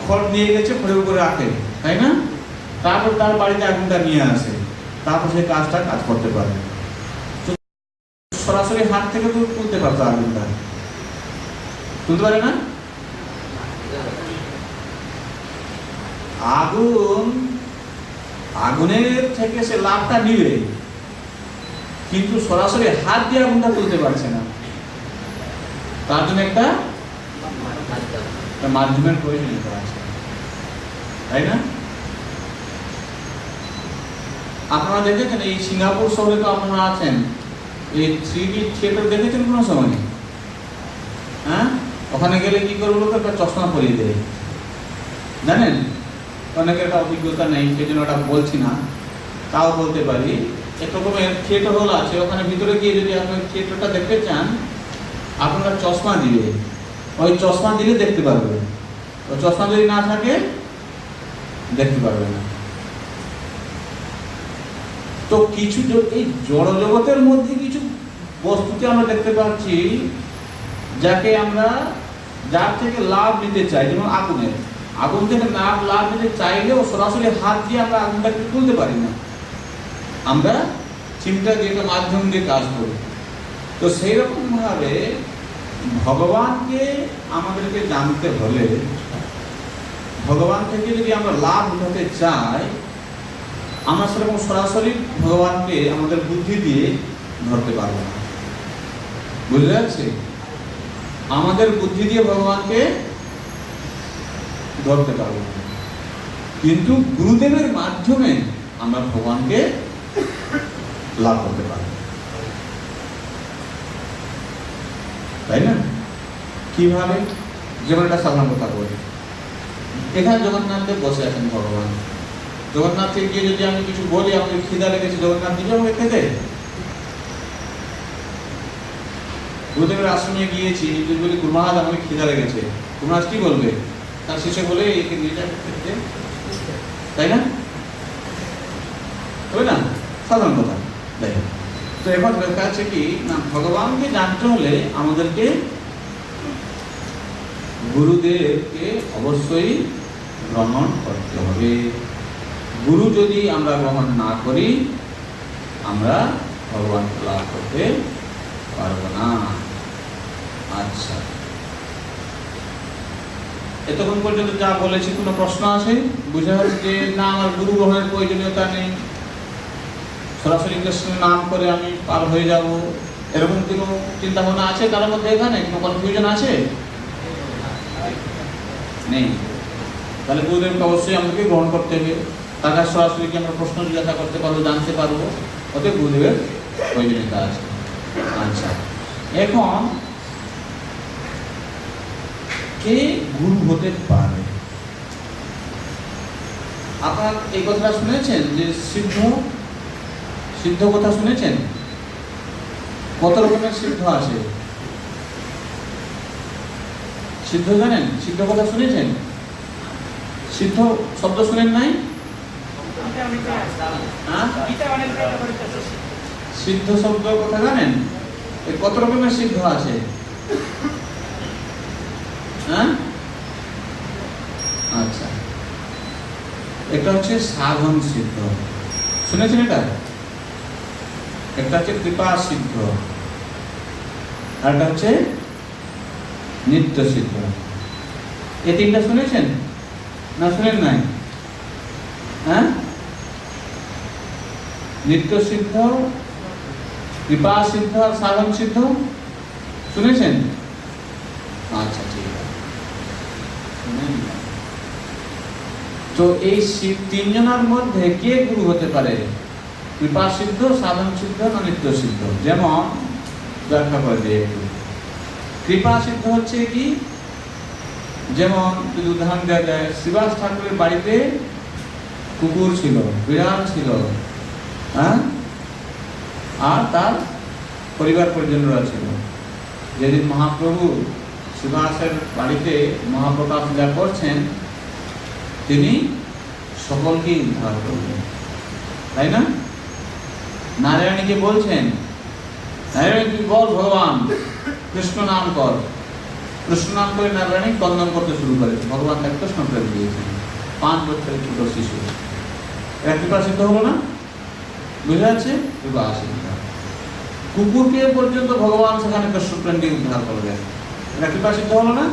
খড় নিয়ে গেছে খড়ের উপরে রাখে, তাই না? তারপর তার বাড়িতে আগুনটা নিয়ে আসে, তারপর সে কাজ করতে পারে। সরাসরি হাত থেকে তো তুলতে পারতো, আগুনটা তুলতে পারে না। আগুনের থেকে সে লাভটা নিবে, কিন্তু সরাসরি হাত দিয়ে আগুনটা তুলতে পারছে না। তার জন্য একটা মাধ্যমের প্রয়োজনীয়তা আছে, তাই না? আপনারা দেখেছেন এই সিঙ্গাপুর শহরে তো আপনারা আছেন, এই 3D থিয়েটার দেখেছেন কোনো সময়? হ্যাঁ, ওখানে গেলে কি করবো? লোক একটা চশমা পরিয়ে দেয়, জানেন? অনেকের একটা অভিজ্ঞতা নেই, সেই জন্য ওটা বলছি না, তাও বলতে পারি। এক রকমের থিয়েটার হল আছে, ওখানে ভিতরে গিয়ে যদি আপনার থিয়েটারটা দেখতে চান, আপনারা চশমা দিবে, ওই চশমা দিলে দেখতে পারবে, ওই চশমা যদি না থাকে দেখতে পারবে না। তো কিছু এই জড় জগতের মধ্যে কিছু বস্তুতে আমরা দেখতে পাচ্ছি যাকে আমরা যার থেকে লাভ নিতে চাই, যেমন আগুন থেকে লাভ নিতে চাইলেও সরাসরি হাত দিয়ে আমরা আগুনটাকে তুলতে পারি না, আমরা চিন্তা দিয়ে একটা মাধ্যম দিয়ে কাজ করি। তো সেই রকম ভাবে ভগবানকে আমাদেরকে জানতে হলে, ভগবান থেকে যদি আমরা লাভ উঠাতে চাই, আমরা সেরকম সরাসরি ভগবানকে আমাদের বুদ্ধি দিয়ে ধরতে পারবো না। বুঝতে যাচ্ছে? আমাদের বুদ্ধি দিয়ে ভগবানকে ধরতে পারবো না, কিন্তু গুরুদেবের মাধ্যমে আমরা ভগবানকে লাভ করতে পারবো, তাই না? কিভাবে? যেমন একটা সাধারণ কথা বলি, এখানে জগন্নাথ দেব বসে আছেন ভগবান। জগন্নাথকে গিয়ে যদি আমি কিছু বলি, আমাকে খিদা লেগেছে, জগন্নাথ দিবে আমাকে খেতে? গুরুদেবের আশ্রমে গিয়েছি, যদি বলি গুরুমহারাজ আমাকে খিদা লেগেছে, গুরুমহারাজ কি বলবে? তার শেষে বলে একে নিয়ে যাবে খেতে, তাই না? তবে না, সাধারণ কথা। দেখেন, তো এবার দেখা যাচ্ছে কি না, ভগবানকে জানতে হলে আমাদেরকে গুরুদেবকে অবশ্যই গ্রহণ করতে হবে। গুরু যদি আমরা গ্রহণ না করি, আমরা ভগবানকে লাভ করতে পারবো না। আচ্ছা, এতক্ষণ পর্যন্ত যা বলেছি কোনো প্রশ্ন আছে? বুঝা হচ্ছে যে না, আমার গুরু গ্রহণের প্রয়োজনীয়তা নেই, সরাসরি কৃষ্ণের নাম করে আমি পার হয়ে যাব, এরকম কোনো চিন্তা ভাবনা আছে তার মধ্যে? এখানে কোনো কনফিউশন আছে? নেই। তাহলে গুরুদেবকে অবশ্যই আমাকে গ্রহণ করতে হবে, তার কাছে সরাসরি কি আমরা প্রশ্ন জিজ্ঞাসা করতে পারবো, জানতে পারবো, অতএব গুরুদেবের প্রয়োজনীয়তা আছে। আচ্ছা, এখন কে গুরু হতে পারে? আপনারা এই কথাটা শুনেছেন যে সিদ্ধ কথা শুনেছেন? কত রকমের সিদ্ধ আছে? সিদ্ধ জানেন? সিদ্ধ কথা শুনেছেন? সিদ্ধ শব্দ শুনেন নাই? সিদ্ধ শব্দ কথা জানেন? কত রকমের সিদ্ধ আছে? আচ্ছা, এটা হচ্ছে সাধন সিদ্ধ, শুনেছেন? এটা একটা হচ্ছে কৃপা সিদ্ধ, আর একটা হচ্ছে নিত্য সিদ্ধ। এই তিনটা শুনেছেন না শুনেন নাই? নিত্য সিদ্ধ, কৃপা সিদ্ধ আর সাধন সিদ্ধ শুনেছেন? আচ্ছা, ঠিক আছে। তো এই তিনজনের মধ্যে কে গুরু হতে পারে? কৃপা সিদ্ধ, সাধন সিদ্ধ না নিত্য সিদ্ধ? যেমন ব্যাখ্যা করে দিই একটু। কৃপা সিদ্ধ হচ্ছে কি, যেমন যদি উদাহরণ দেওয়া যায়, শ্রীবাস ঠাকুরের বাড়িতে কুকুর ছিল, বিড়াল ছিল, আর তার পরিবার পরিজনরা ছিল। যেদিন মহাপ্রভু শ্রীবাসের বাড়িতে মহাপ্রকাশ যা করছেন, তিনি সকলকে উদ্ধার করবেন, তাই না? নারায়ণীকে বলছেন, নারায়ণ তুই বল ভগবান, কৃষ্ণ নাম কর। কৃষ্ণ নাম করে নারায়ণী কন্দন করতে শুরু করেছে। ভগবান তাকে কৃষ্ণ প্রেম দিয়েছেন, 5 বছরের ছোট শিশু। এটা কৃপা সিদ্ধ হলো না? বুঝে যাচ্ছে? কৃপা সিদ্ধ। কুকুরকে পর্যন্ত ভগবান সেখানে কৃষ্ণ প্রেম দিয়ে উদ্ধার করবেন, এটা কৃপা সিদ্ধ হলো না?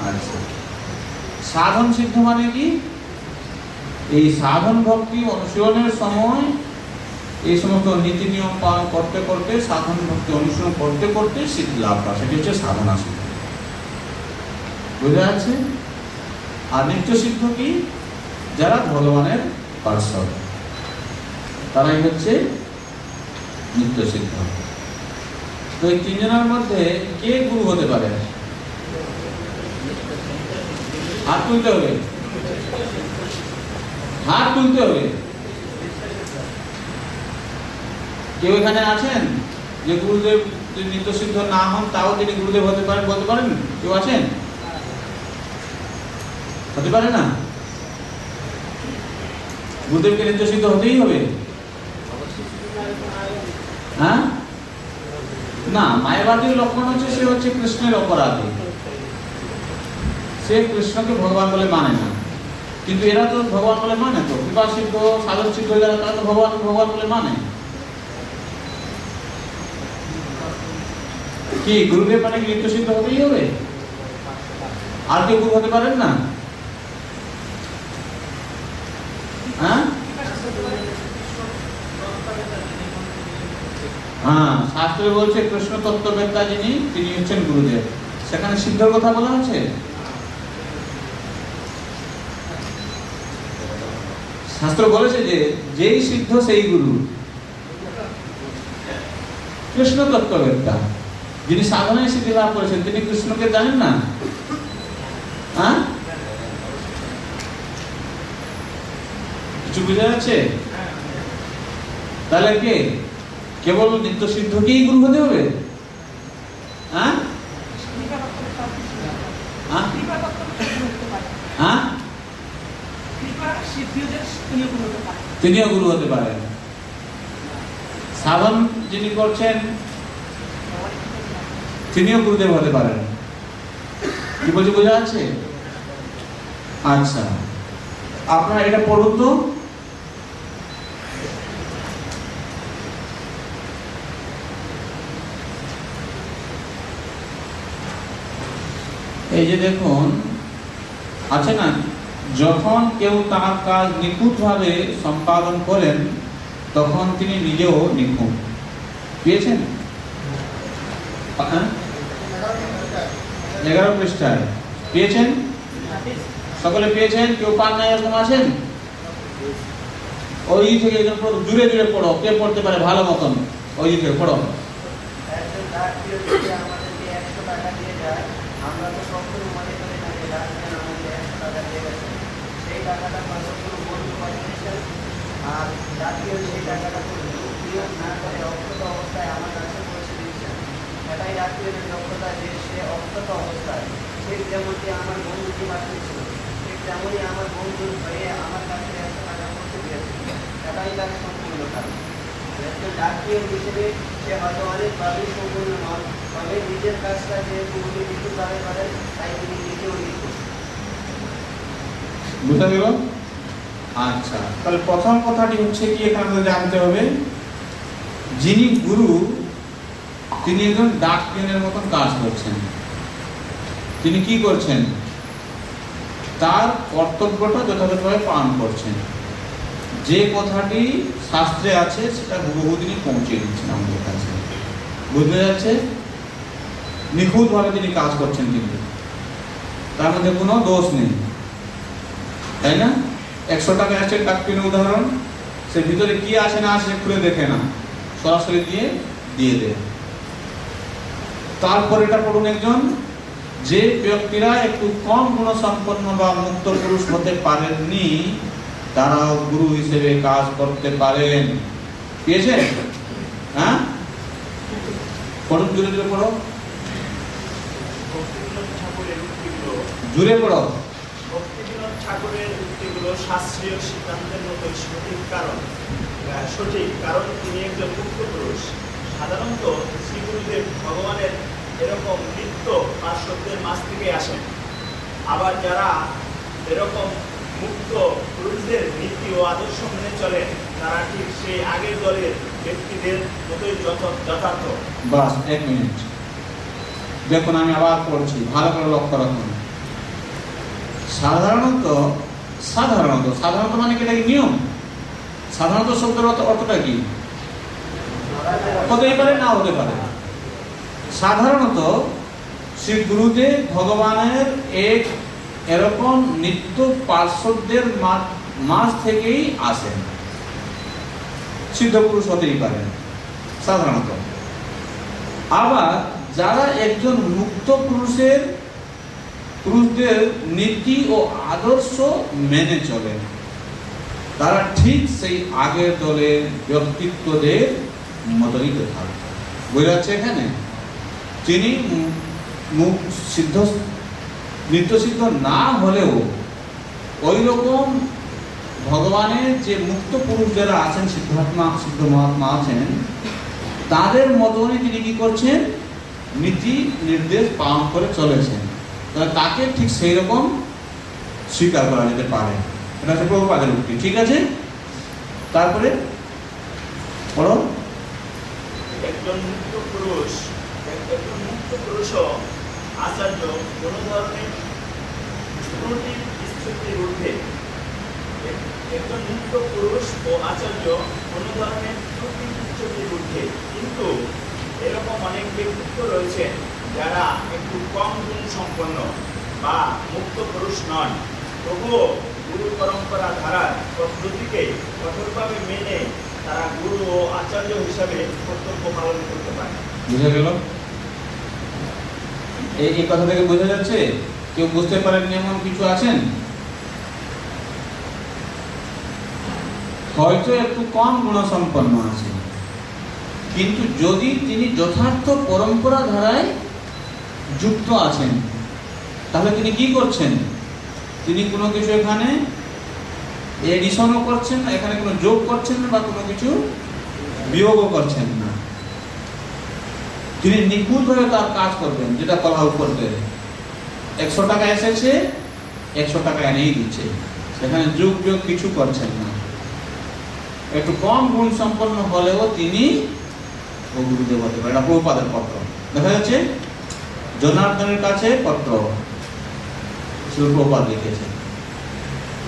আচ্ছা, সাধন সিদ্ধ মানে কি? এই সাধন ভক্তি অনুশীলনের সময় এই সমস্ত নীতি নিয়ম পালন করতে করতে, সাধন ভক্তি অনুশীলন করতে করতে সিদ্ধি লাভ করা, সেটি হচ্ছে সাধনা সিদ্ধ। বুঝা যাচ্ছে? আর নিত্য সিদ্ধ কি? যারা ভগবানের পার্শ্বদ, তারাই হচ্ছে নিত্য সিদ্ধ। তো এই তিনজনের মধ্যে কে গুরু হতে পারে? হাত তুলতে হবে, হাত তুলতে হবে। কেউ এখানে আছেন যে গুরুদেব যদি নিত্য সিদ্ধ না হন তাও তিনি গুরুদেব হতে পারেন, বলতে পারেন? কেউ আছেন? হতে পারে না? গুরুদেবকে নিত্য সিদ্ধ হতেই হবে। হ্যাঁ, না, মায়াবাদীর লক্ষণ হচ্ছে সে হচ্ছে কৃষ্ণের অপরাধী, সে কৃষ্ণকে ভগবান বলে মানে না। কিন্তু এরা তো ভগবান বলে মানে, তো কৃপা সিদ্ধ সাধন সিদ্ধ যারা তারা তো ভগবান ভগবান বলে মানে। কি গুরুদেব মানে কি নিত্য সিদ্ধ হতেই হবে? আর কেউ গুরু হতে পারেন না? হ্যাঁ হ্যাঁ, শাস্ত্রে বলছে কৃষ্ণ তত্ত্ববেত্তা যিনি তিনি হচ্ছেন গুরুদেব। সেখানে সিদ্ধর কথা বলা আছে? শাস্ত্র বলেছে যে যেই সিদ্ধ সেই গুরু। কৃষ্ণ তত্ত্ববেত্তা যিনি সাধনায় সিদ্ধি লাভ করেছেন তিনি কৃষ্ণকে জানেন না? হ্যাঁ, কিছু বুঝা যাচ্ছে? তাহলে কে কেবল নিত্য সিদ্ধকেই গুরু হতে হবে? হ্যাঁ হ্যাঁ হ্যাঁ, তিনিও গুরু হতে পারেন। সাধন যিনি করছেন তিনিও গুরুদেব হতে পারেন। কি বলছি বোঝা যাচ্ছে? আচ্ছা, আপনারা এটা পড়ুন তো। এই যে দেখুন আছে না, যখন কেউ তার কাজ নিখুঁতভাবে সম্পাদন করেন তখন তিনি নিজেও নিখুঁত। পেয়েছেন? 11 পৃষ্ঠায় পেয়েছেন? সকলে পেয়েছেন? কেউ পান নাই এরকম আছেন? ওই থেকে জুড়ে জুড়ে পড়ো, কে পড়তে পারে ভালো মতন ওই থেকে পড়ো। একজন ডাক্তার যদি আমাদেরকে 100 টাকা দিয়ে যায়, আমরা তো সবসময় মনে করি না যে ডাক্তার আমাদের 100 টাকা দিয়ে গেছে, সেই টাকাটা হয়তো কোনো বন্ধু পাঠিয়েছেন, আর ডাক্তার সেই টাকাটা বিয়োগ না করে অক্ষত অবস্থায় আমার কাছে পৌঁছে দিচ্ছেন। এটাই ডাক্তারের দক্ষতা যে সে অক্ষত অবস্থায়, ঠিক যেমনটি আমার বন্ধুকে পাঠিয়েছিল, ঠিক তেমনই আমার বন্ধুর হয়ে আমার কাছে 100 টাকা পৌঁছে দিয়েছিল। এটাই তার সম্পূর্ণ কারণ। একজন ডাক্তার হিসেবে সে হয়তো অনেকভাবেই সম্পূর্ণ নন, তবে নিজের কাজটা যেহেতু উনি নিখুঁতভাবে করেন তাই তিনি নিজেও নিখুঁত। বুঝা গেল? আচ্ছা, তাহলে প্রথম কথাটি হচ্ছে কি এখানে আমাদের জানতে হবে, যিনি গুরু তিনি একজন ডাক্তারের মতন কাজ করছেন। তিনি কি করছেন? তার কর্তব্যটা যথাযথভাবে পালন করছেন। যে কথাটি শাস্ত্রে আছে সেটা হুবহু তিনি পৌঁছে দিচ্ছেন আমাদের কাছে। বুঝতে যাচ্ছে? নিখুঁতভাবে তিনি কাজ করছেন, কিন্তু তার মধ্যে কোনো দোষ নেই, তাই না? 100 টাকা আসছে ডাক্তারের উদাহরণ, সে ভিতরে কি আছে না আছে খুলে দেখে না, সরাসরি দিয়ে দেয়। তারপর এটা পড়ুন, একজন যে ব্যক্তিরা একটু কম গুণসম্পন্ন বা মুক্ত পুরুষ হতে পারেননি তারাও গুরু হিসেবে কাজ করতে পারেন। পেয়েছেন? হ্যাঁ, পড়ুন, জুড়ে জুড়ে পড়ো, জুড়ে পড়ো। ভক্তিবিনোদ ঠাকুরের উক্তিগুলো শাস্ত্রীয় সিদ্ধান্তের মতো সঠিক, কারণ তিনি একজন মুক্ত পুরুষ। সাধারণত শ্রী গুরুদেব ভগবানের এরকম নিত্য পার্শ্বদের মাঝ থেকে আসেন। আবার যারা এরকম মুক্ত পুরুষদের নীতি ও আদর্শ মেনে চলেন তারা ঠিক সেই আগের দলের ব্যক্তিদের মতোই যথার্থ। বাস 1 মিনিট দেখুন, আমি আবার পড়ছি, ভালো করে লক্ষ্য রাখুন। সাধারণত মানে কি? এটা কি নিয়ম? সাধারণত শব্দের অর্থটা কি? হতেই পারে, না হতে পারে। সাধারণত শ্রী গুরুদেব ভগবানের এরকম নিত্য পার্শ্বদের মাঝ থেকেই আসেন। সিদ্ধ পুরুষ হতেই পারেন সাধারণত। আবার যারা একজন মুক্ত পুরুষদের নীতি ও আদর্শ মেনে চলেন তারা ঠিক সেই আগের দলের ব্যক্তিত্বদের মতই থাকে। বোঝা যাচ্ছে এখানে? তিনি নিত্য সিদ্ধ না হলেও ওই রকম ভগবানের যে মুক্ত পুরুষ যারা আছেন, সিদ্ধাত্মা সিদ্ধ মহাত্মা আছেন, তাদের মতনই তিনি কি করছেন, নীতি নির্দেশ পালন করে চলেছেন, তাহলে তাকে ঠিক সেই রকম স্বীকার করা যেতে পারে। এটা হচ্ছে প্রভুপাদের উক্তি। ঠিক আছে, তারপরে বলো। একজন মুক্ত পুরুষও আচার্য কোনো ধরনের ত্রুটির স্থিতির ঊর্ধ্বে। একজন মুক্ত পুরুষ ও আচার্য কোনো ধরনের ত্রুটির স্থিতির ঊর্ধ্বে, কিন্তু এরকম অনেক ব্যক্তিত্ব রয়েছেন যারা একটু কম গুণ সম্পন্ন বা মুক্ত পুরুষ নন, তবুও গুরু পরম্পরা ধারার পদ্ধতিকে কঠোরভাবে মেনে তারা গুরু ও আচার্য হিসাবে কর্তব্য পালন করতে পারে। বুঝা গেল? এই কথা থেকে বোঝা যাচ্ছে কেউ বুঝতে পারেননি এমন কিছু আছেন, হয়তো একটু কম গুণসম্পন্ন আছে, কিন্তু যদি তিনি যথার্থ পরম্পরা ধারায় যুক্ত আছেন, তাহলে তিনি কি করছেন, তিনি কোনো কিছু এখানে এডিশনও করছেন না, এখানে কোনো যোগ করছেন না, বা কোনো কিছু বিয়োগও করছেন না। তিনি নিখুঁতভাবে তার কাজ করবেন, যেটা বলা করতে 100 টাকা এসেছে 100 টাকা এনেই দিচ্ছে, সেখানে যোগ বিয়োগ কিছু করছেন না। একটু কম গুণ সম্পন্ন হলেও তিনি গুরুদেব হতে পারে। এটা প্রভুপাদের পত্র দেখা যাচ্ছে, জনার্দনের কাছে পত্র শিল প্রভুপাদ লিখেছে।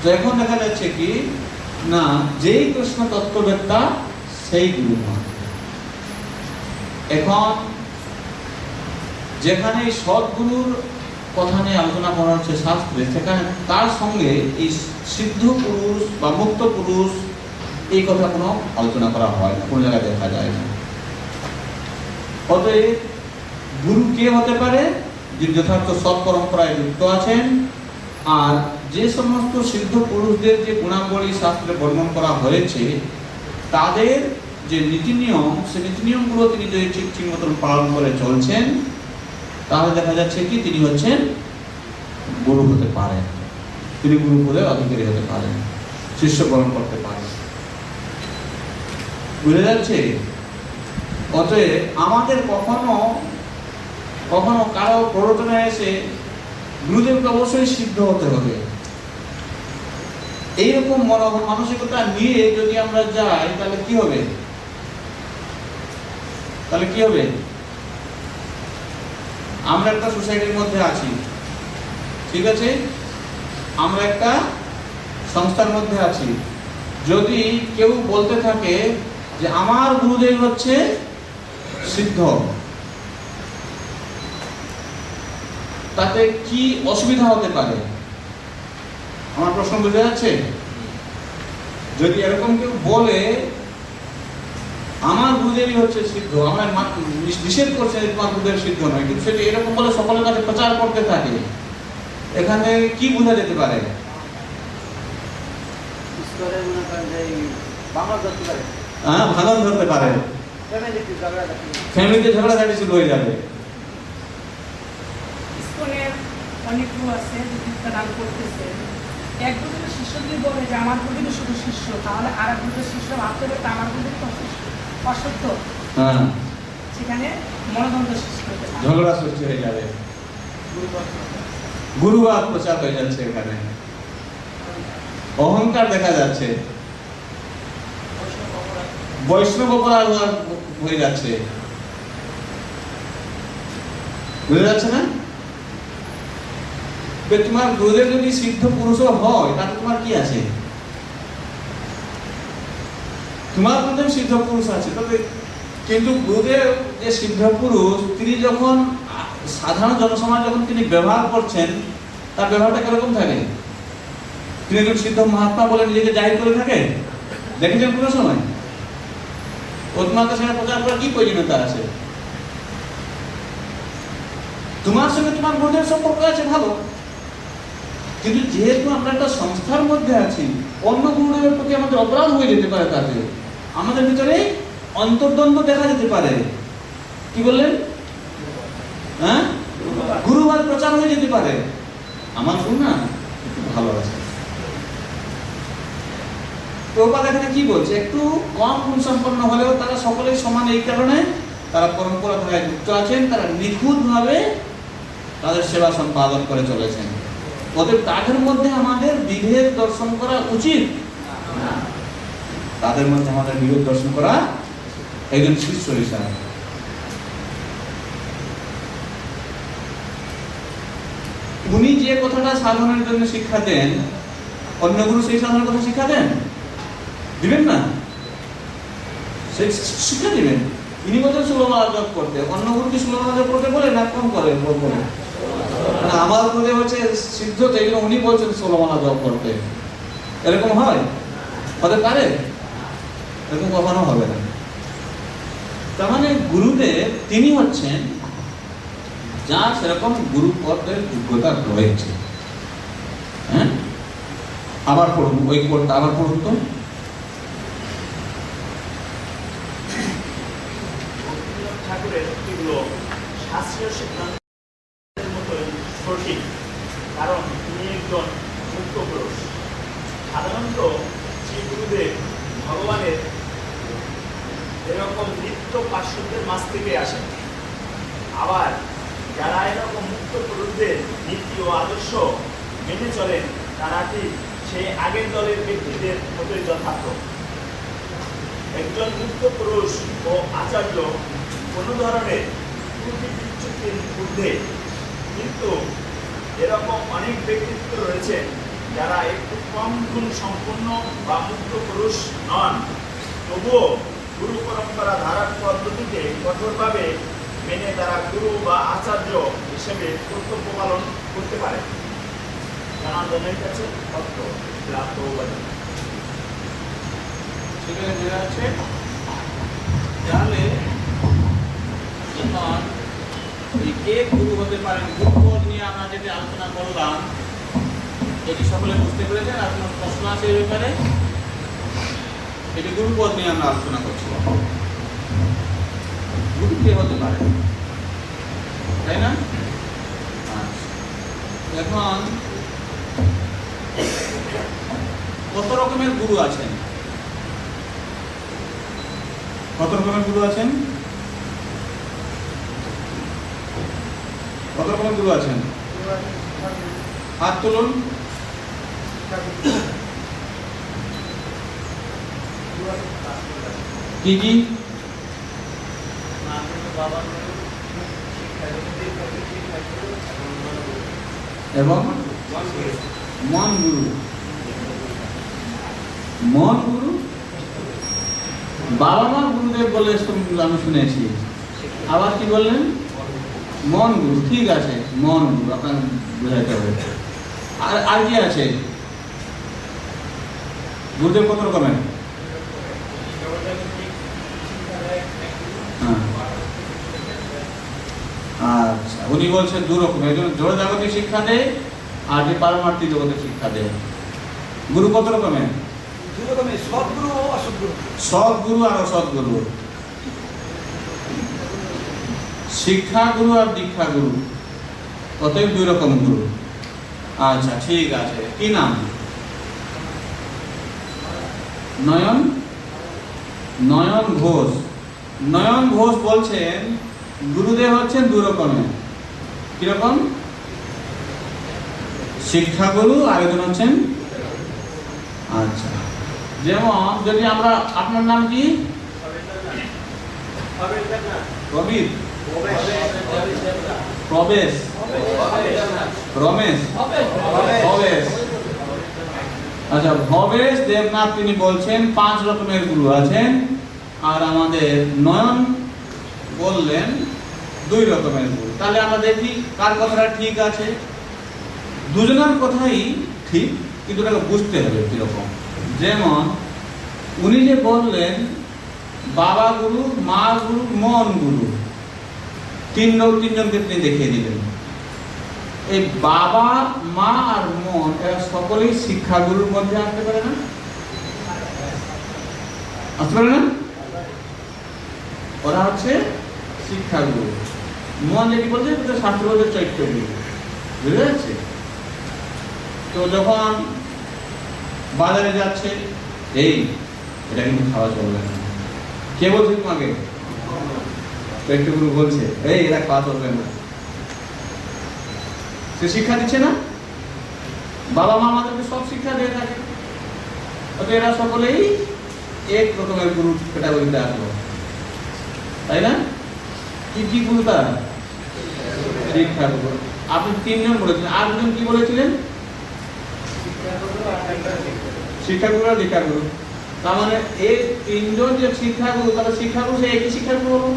তো এখন দেখা যাচ্ছে কি না, যেই কৃষ্ণ তত্ত্ববেত্তা সেই গুরু নয়। এখন যেখানে সদ্গুরুর কথা নিয়ে আলোচনা করা হচ্ছে শাস্ত্রে, সেখানে তার সঙ্গে এই সিদ্ধ পুরুষ বা মুক্ত পুরুষ এই কথা কোনো আলোচনা করা হয় না, কোনো জায়গায় দেখা যায় না। অতএব গুরু কে হতে পারে, যিনি যথার্থ সৎ পরম্পরায় যুক্ত আছেন, আর যে সমস্ত সিদ্ধ পুরুষদের যে গুণাবলী শাস্ত্রে বর্ণন করা হয়েছে, তাদের যে নীতি নিয়ম, সেই নীতি নিয়মগুলো তিনি যদি ঠিক মতন পালন করে চলছেন, তাহলে দেখা যাচ্ছে কি তিনি হচ্ছেন গুরু হতে পারেন, তিনি গুরু পদের অধিকারী হতে পারেন, শিষ্য গ্রহণ করতে পারেন। বুঝে যাচ্ছে? অতএব আমাদের কখনো কখনো কারো প্ররোচনায় এসে গুরুদেবকে অবশ্যই সিদ্ধ হতে হবে, এইরকম মানসিকতা নিয়ে যদি আমরা যাই, তাহলে কি হবে? আমরা একটা সোসাইটির মধ্যে আছি, ঠিক আছে, আমরা একটা সংস্থার মধ্যে আছি। যদি কেউ বলতে থাকে যে আমার গুরুদেব হচ্ছে সিদ্ধ, তাতে কি অসুবিধা হতে পারে? আমার প্রশ্ন বুঝে যাচ্ছে? যদি এরকম কেউ বলে আমার গুরুদেবই হচ্ছে সিদ্ধ, আমরা নিষেধ করছে যে তোমার গুরুদেব সিদ্ধ নয়, কিন্তু সেটা এরকম বলে সকলের কাছে প্রচার করতে থাকে, এখানে কি বোঝা যেতে পারে? হ্যাঁ, ভাঙন ধরতে পারে, ফ্যামিলিতে ঝগড়াঝাটি শুরু হয়ে যাবে। ইসকনের অনেক লোক আছে যে দীক্ষা দান করতেছে, এক গ্রুপের শিষ্য যদি বলে যে আমার গ্রুপের শুধু শিষ্য, তাহলে আর এক গ্রুপের শিষ্য ভাবতে হবে আমার গ্রুপের অসত্য, হ্যাঁ, সেখানে মনোদ্বন্দ্ব সৃষ্টি হতে পারে, ঝগড়া সৃষ্টি হয়ে যাবে, গুরুবাদ প্রচার হয়ে যাচ্ছে, এখানে অহংকার দেখা যাচ্ছে, বৈষ্ণব অপরাধ হয়ে যাচ্ছে। বুঝে যাচ্ছে না? তোমার গুরুদেব যদি সিদ্ধ পুরুষও হয়, তাতে তোমার কি আছে? তোমার গুরুদেব সিদ্ধ পুরুষ আছে, তবে কিন্তু গুরুদেব যে সিদ্ধ পুরুষ, তিনি যখন সাধারণ জনসমাজ যখন তিনি ব্যবহার করছেন, তার ব্যবহারটা কিরকম থাকে? তিনি একজন সিদ্ধ মহাত্মা বলে নিজেকে জাহির করে থাকে, দেখেছেন কোনো সময়? তোমার কাছে প্রচার করার কি প্রয়োজনীয়তা আছে? তোমার সঙ্গে তোমার গুরুদেব সম্পর্ক আছে ভালো, কিন্তু যেহেতু আমরা একটা সংস্থার মধ্যে আছি, অন্য গুরুদেবের প্রতি আমাদের অপরাধ হয়ে যেতে পারে, তাতে আমাদের ভিতরে অন্তর্দ্বন্দ্ব দেখা যেতে পারে। কি বললেন? হ্যাঁ, গুরুবাদ প্রচার হয়ে যেতে পারে। আমার গুরু না একটু ভালো আছে, তো প্রভুপাদ এখানে কি বলছে, একটু কম গুণ সম্পন্ন হলেও তারা সকলেই সমান, এই কারণে তারা পরম্পরা ধারায় যুক্ত আছেন, তারা নিখুঁতভাবে তাদের সেবা সম্পাদন করে চলেছেন। ওদের তাদের মধ্যে আমাদের বিভেদ দর্শন করা উচিত না, তাদের মধ্যে আমাদের বিভেদ দর্শন করা একজন শিষ্য হিসাবে। উনি যে কথাটা সাধনের জন্য শিক্ষা দেন, অন্য গুরু সেই সাধনের কথা শিক্ষা দেন, দিবেন না? সেই শিক্ষা দিবেন। ইনি বলছেন 16 মালা জপ করতে, অন্য গুরু কি 16 মালা জপ করতে বলে না কম করে? বলে মানে আমার মনে হচ্ছে সিদ্ধ, তাই জন্য উনি বলছেন 16 মালা জপ করতে। এরকম হয়? হতে পারে? এরকম কখনো হবে না। তার মানে গুরুদেব তিনি হচ্ছেন যার সেরকম গুরু পদের যোগ্যতা রয়েছে। হ্যাঁ, আবার পড়ুন ওই কোডটা, আবার পড়ুন তো। ঠাকুরের এগুলো শাস্ত্রীয় সিদ্ধান্তের মতোই সঠিক, কারণ তিনি একজন মুক্ত পুরুষ। সাধারণত শ্রী গুরুদেব ভগবানের এরকম নিত্য পার্শ্বদের মাঝ থেকে আসেন। আবার যারা এরকম মুক্ত পুরুষদের নীতি ও আদর্শ মেনে চলেন, তারা ঠিক সেই আগের দলের ব্যক্তিদের মতোই যথার্থ। একজন মুক্ত পুরুষ ও আচার্য কোনো ধরনের ত্রুটি বিচ্যুতির ঊর্ধ্বে, কিন্তু এরকম অনেক ব্যক্তিত্ব রয়েছেন যারা একটু কম গুণ সম্পন্ন বা মুক্ত পুরুষ নন, তবুও গুরু পরম্পরা ধারার পদ্ধতিতে কঠোরভাবে মেনে তারা গুরু বা আচার্য হিসেবে কর্তব্য পালন করতে পারে। জনার্দনের কাছে ভক্ত লাভ। সেখানে দেওয়া আছে, তাহলে এখন এই কে গুরু হতে পারেন, গুরুপদ নিয়ে আমরা যেটা আলোচনা করলাম, এটি সকলে বুঝতে পেরেছেন? আর কোনো প্রশ্ন আছে এই ব্যাপারে? এটি গুরুপদ নিয়ে আমরা আলোচনা করছিলাম। গুরু কে হতে পারে, তাই না? এখন কত রকমের গুরু আছেন? কত রকমের গুরু আছেন? কত রকমের গুরু আছেন? হাত তুলুন। কি কি? এবং মন গুরু। মন গুরু, বাবা মা গুরুদেব বলে আমি শুনেছি। আবার কি বললেন? মন গুরু। ঠিক আছে, মন গুরু আপনার বোঝাতে হবে। আর কি আছে? গুরুদেব কত রকমের? আচ্ছা, উনি বলছেন 2 রকমের, জড় জাগতিক শিক্ষা দেয় আর যে পারমার্থিক জগতের শিক্ষা দেয়। গুরু কত রকমের? 2 রকমের, সদ্গুরু ও অসদ্গুরু। সদ্গুরু আর অসদ্গুরু, শিক্ষা গুরু আর দীক্ষা গুরু, অতএব 2 রকম গুরু। আচ্ছা ঠিক আছে, কি নাম? নয়ন, নয়ন ঘোষ। নয়ন ঘোষ বলছেন গুরুদেব হচ্ছেন 2 রকমের। কিরকম? শিক্ষা গুরু আর একজন হচ্ছেন, আচ্ছা যেমন যদি আমরা, আপনার নাম কি? প্রবীর, প্রবেশ, রমেশ, ভবেশ। আচ্ছা, ভবেশ দেবনাথ তিনি বলছেন 5 রকমের গুরু আছেন, আর আমাদের নয়ন বললেন 2 রকমের গুরু। তাহলে আমরা দেখি কার কথাটা ঠিক আছে। দুজনের কথাই ঠিক, কিন্তু এটাকে বুঝতে হবে কিরকম। যেমন উনি যে বললেন বাবা গুরু, মা গুরু, মন গুরু, তিনজনকে তিনি দেখিয়ে দিলেন। এই বাবা, মা আর মন এরা সকলেই শিক্ষাগুরুর মধ্যে আসতে পারে না? আসতে পারে না? ওরা হচ্ছে শিক্ষাগুরু। মন যেটি বলছে শাস্ত্রবোধের চৈত্যগুরু, বুঝতে যাচ্ছে? তো যখন বাজারে যাচ্ছে, এই এটা কিন্তু খাওয়া চলবে না। কে বলছে তোমাকে? একটু গুরু বলছে এই এটা খাওয়া চলবে না। সে শিক্ষা দিচ্ছে না? বাবা মা আমাদেরকে সব শিক্ষা দিয়ে থাকে। তো এরা সকলেই এক রকমের গুরু ক্যাটাগরিতে আসলো, তাই না? কি কি গুরু তারা? শিক্ষা গুরু। আপনি তিনজন বলেছিলেন, আর দুজন কি বলেছিলেন? শিক্ষাগুরু আর দীক্ষাগুরু। তার মানে এই তিনজন যে শিক্ষাগুরু, তাহলে শিক্ষাগুরু সে একই শিক্ষাগুরু হলো।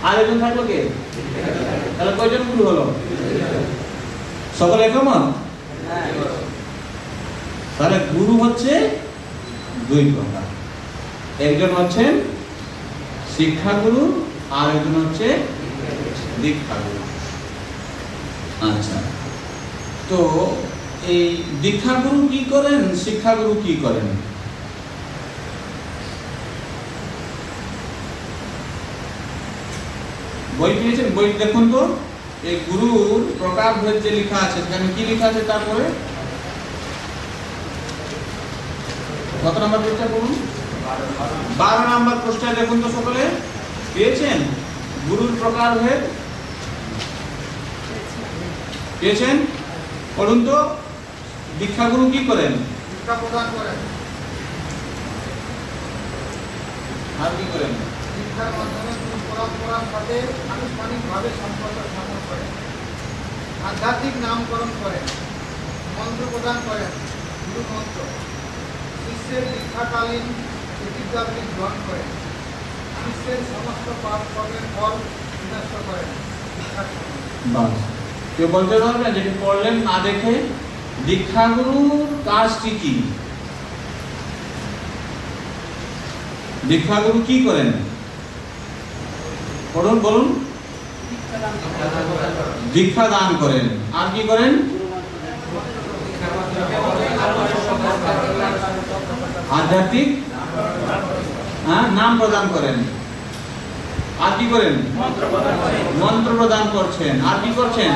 আর একজন থাকলো কে? তাহলে কয়জন গুরু হলো? সকলে একমত? তাহলে গুরু হচ্ছে দুই প্রকার, একজন হচ্ছেন শিক্ষাগুরু আর একজন হচ্ছে দীক্ষাগুরু। আচ্ছা, তো এই দীক্ষাগুরু কি করেন, শিক্ষাগুরু কি করেন? বই পেয়েছেন? বই দেখুন তো, এই গুরুর প্রকারভেদ যে লেখা আছে সেখানে কি লেখা আছে? তারপরে কত নম্বর পৃষ্ঠা বলুন? 12 নম্বর পৃষ্ঠায় দেখুন তো সকলে, পেয়েছেন? গুরুর প্রকারভেদ পেয়েছেন? বলুন তো, দীক্ষাগুরু কি করেন? শিক্ষা প্রদান করেন। আর কি করেন? শিক্ষার মাধ্যমে গুরু পরম্পরার সাথে আনুষ্ঠানিকভাবে সম্পর্ক স্থাপন করেন, আধ্যাত্মিক নামকরণ করেন, মন্ত্র প্রদান করেন, গুরু মন্ত্র, শিষ্যের দীক্ষাকালীন প্রতিজ্ঞাবলী গ্রহণ করেন, শিষ্যের সমস্ত পাপ কর্মের ফল বিনষ্ট করেন। শিক্ষার সময় বাস, কেউ বলতে পারবেন যেটি পড়লেন না দেখে দীক্ষাগুরুর কাজটি কি? দীক্ষাগুরু কি করেন? পড়ুন, বলুন। দীক্ষা দান করেন। আর কি করেন? আধ্যাত্মিক নাম প্রদান করেন। আর কি করেন? মন্ত্র প্রদান করছেন। আর কি করছেন?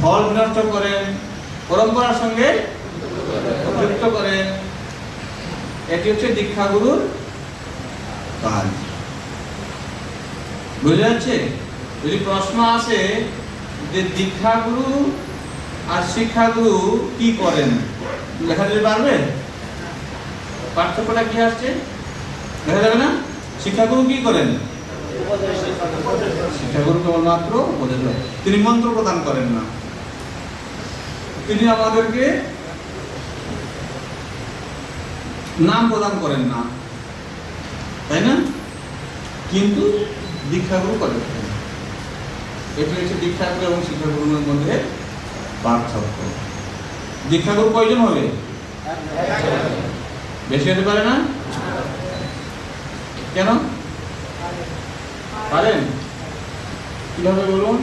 ফল বিনষ্ট করেন, পরম্পরার সঙ্গে যুক্ত করেন। এটি হচ্ছে দীক্ষাগুরুর কাজ। বুঝে যাচ্ছে? যদি প্রশ্ন আসে যে দীক্ষাগুরু আর শিক্ষাগুরু কি করেন, লেখা যেতে পারবে? পার্থক্যটা কি আসছে দেখা যাবে না? শিক্ষাগুরু কি করেন? শিক্ষাগুরু কেবলমাত্র উপদেশ দেন, তিনি মন্ত্র প্রদান করেন না, তিনি আমাদেরকে নাম প্রদান করেন না, তাই না? কিন্তু দীক্ষাগুরু করেন। এটি হচ্ছে দীক্ষাগুরু এবং শিক্ষাগুরুর মধ্যে পার্থক্য। দীক্ষাগুরু কয়জন হবে? বেশি হতে পারে না? কেন পারেন? কিভাবে বলুন?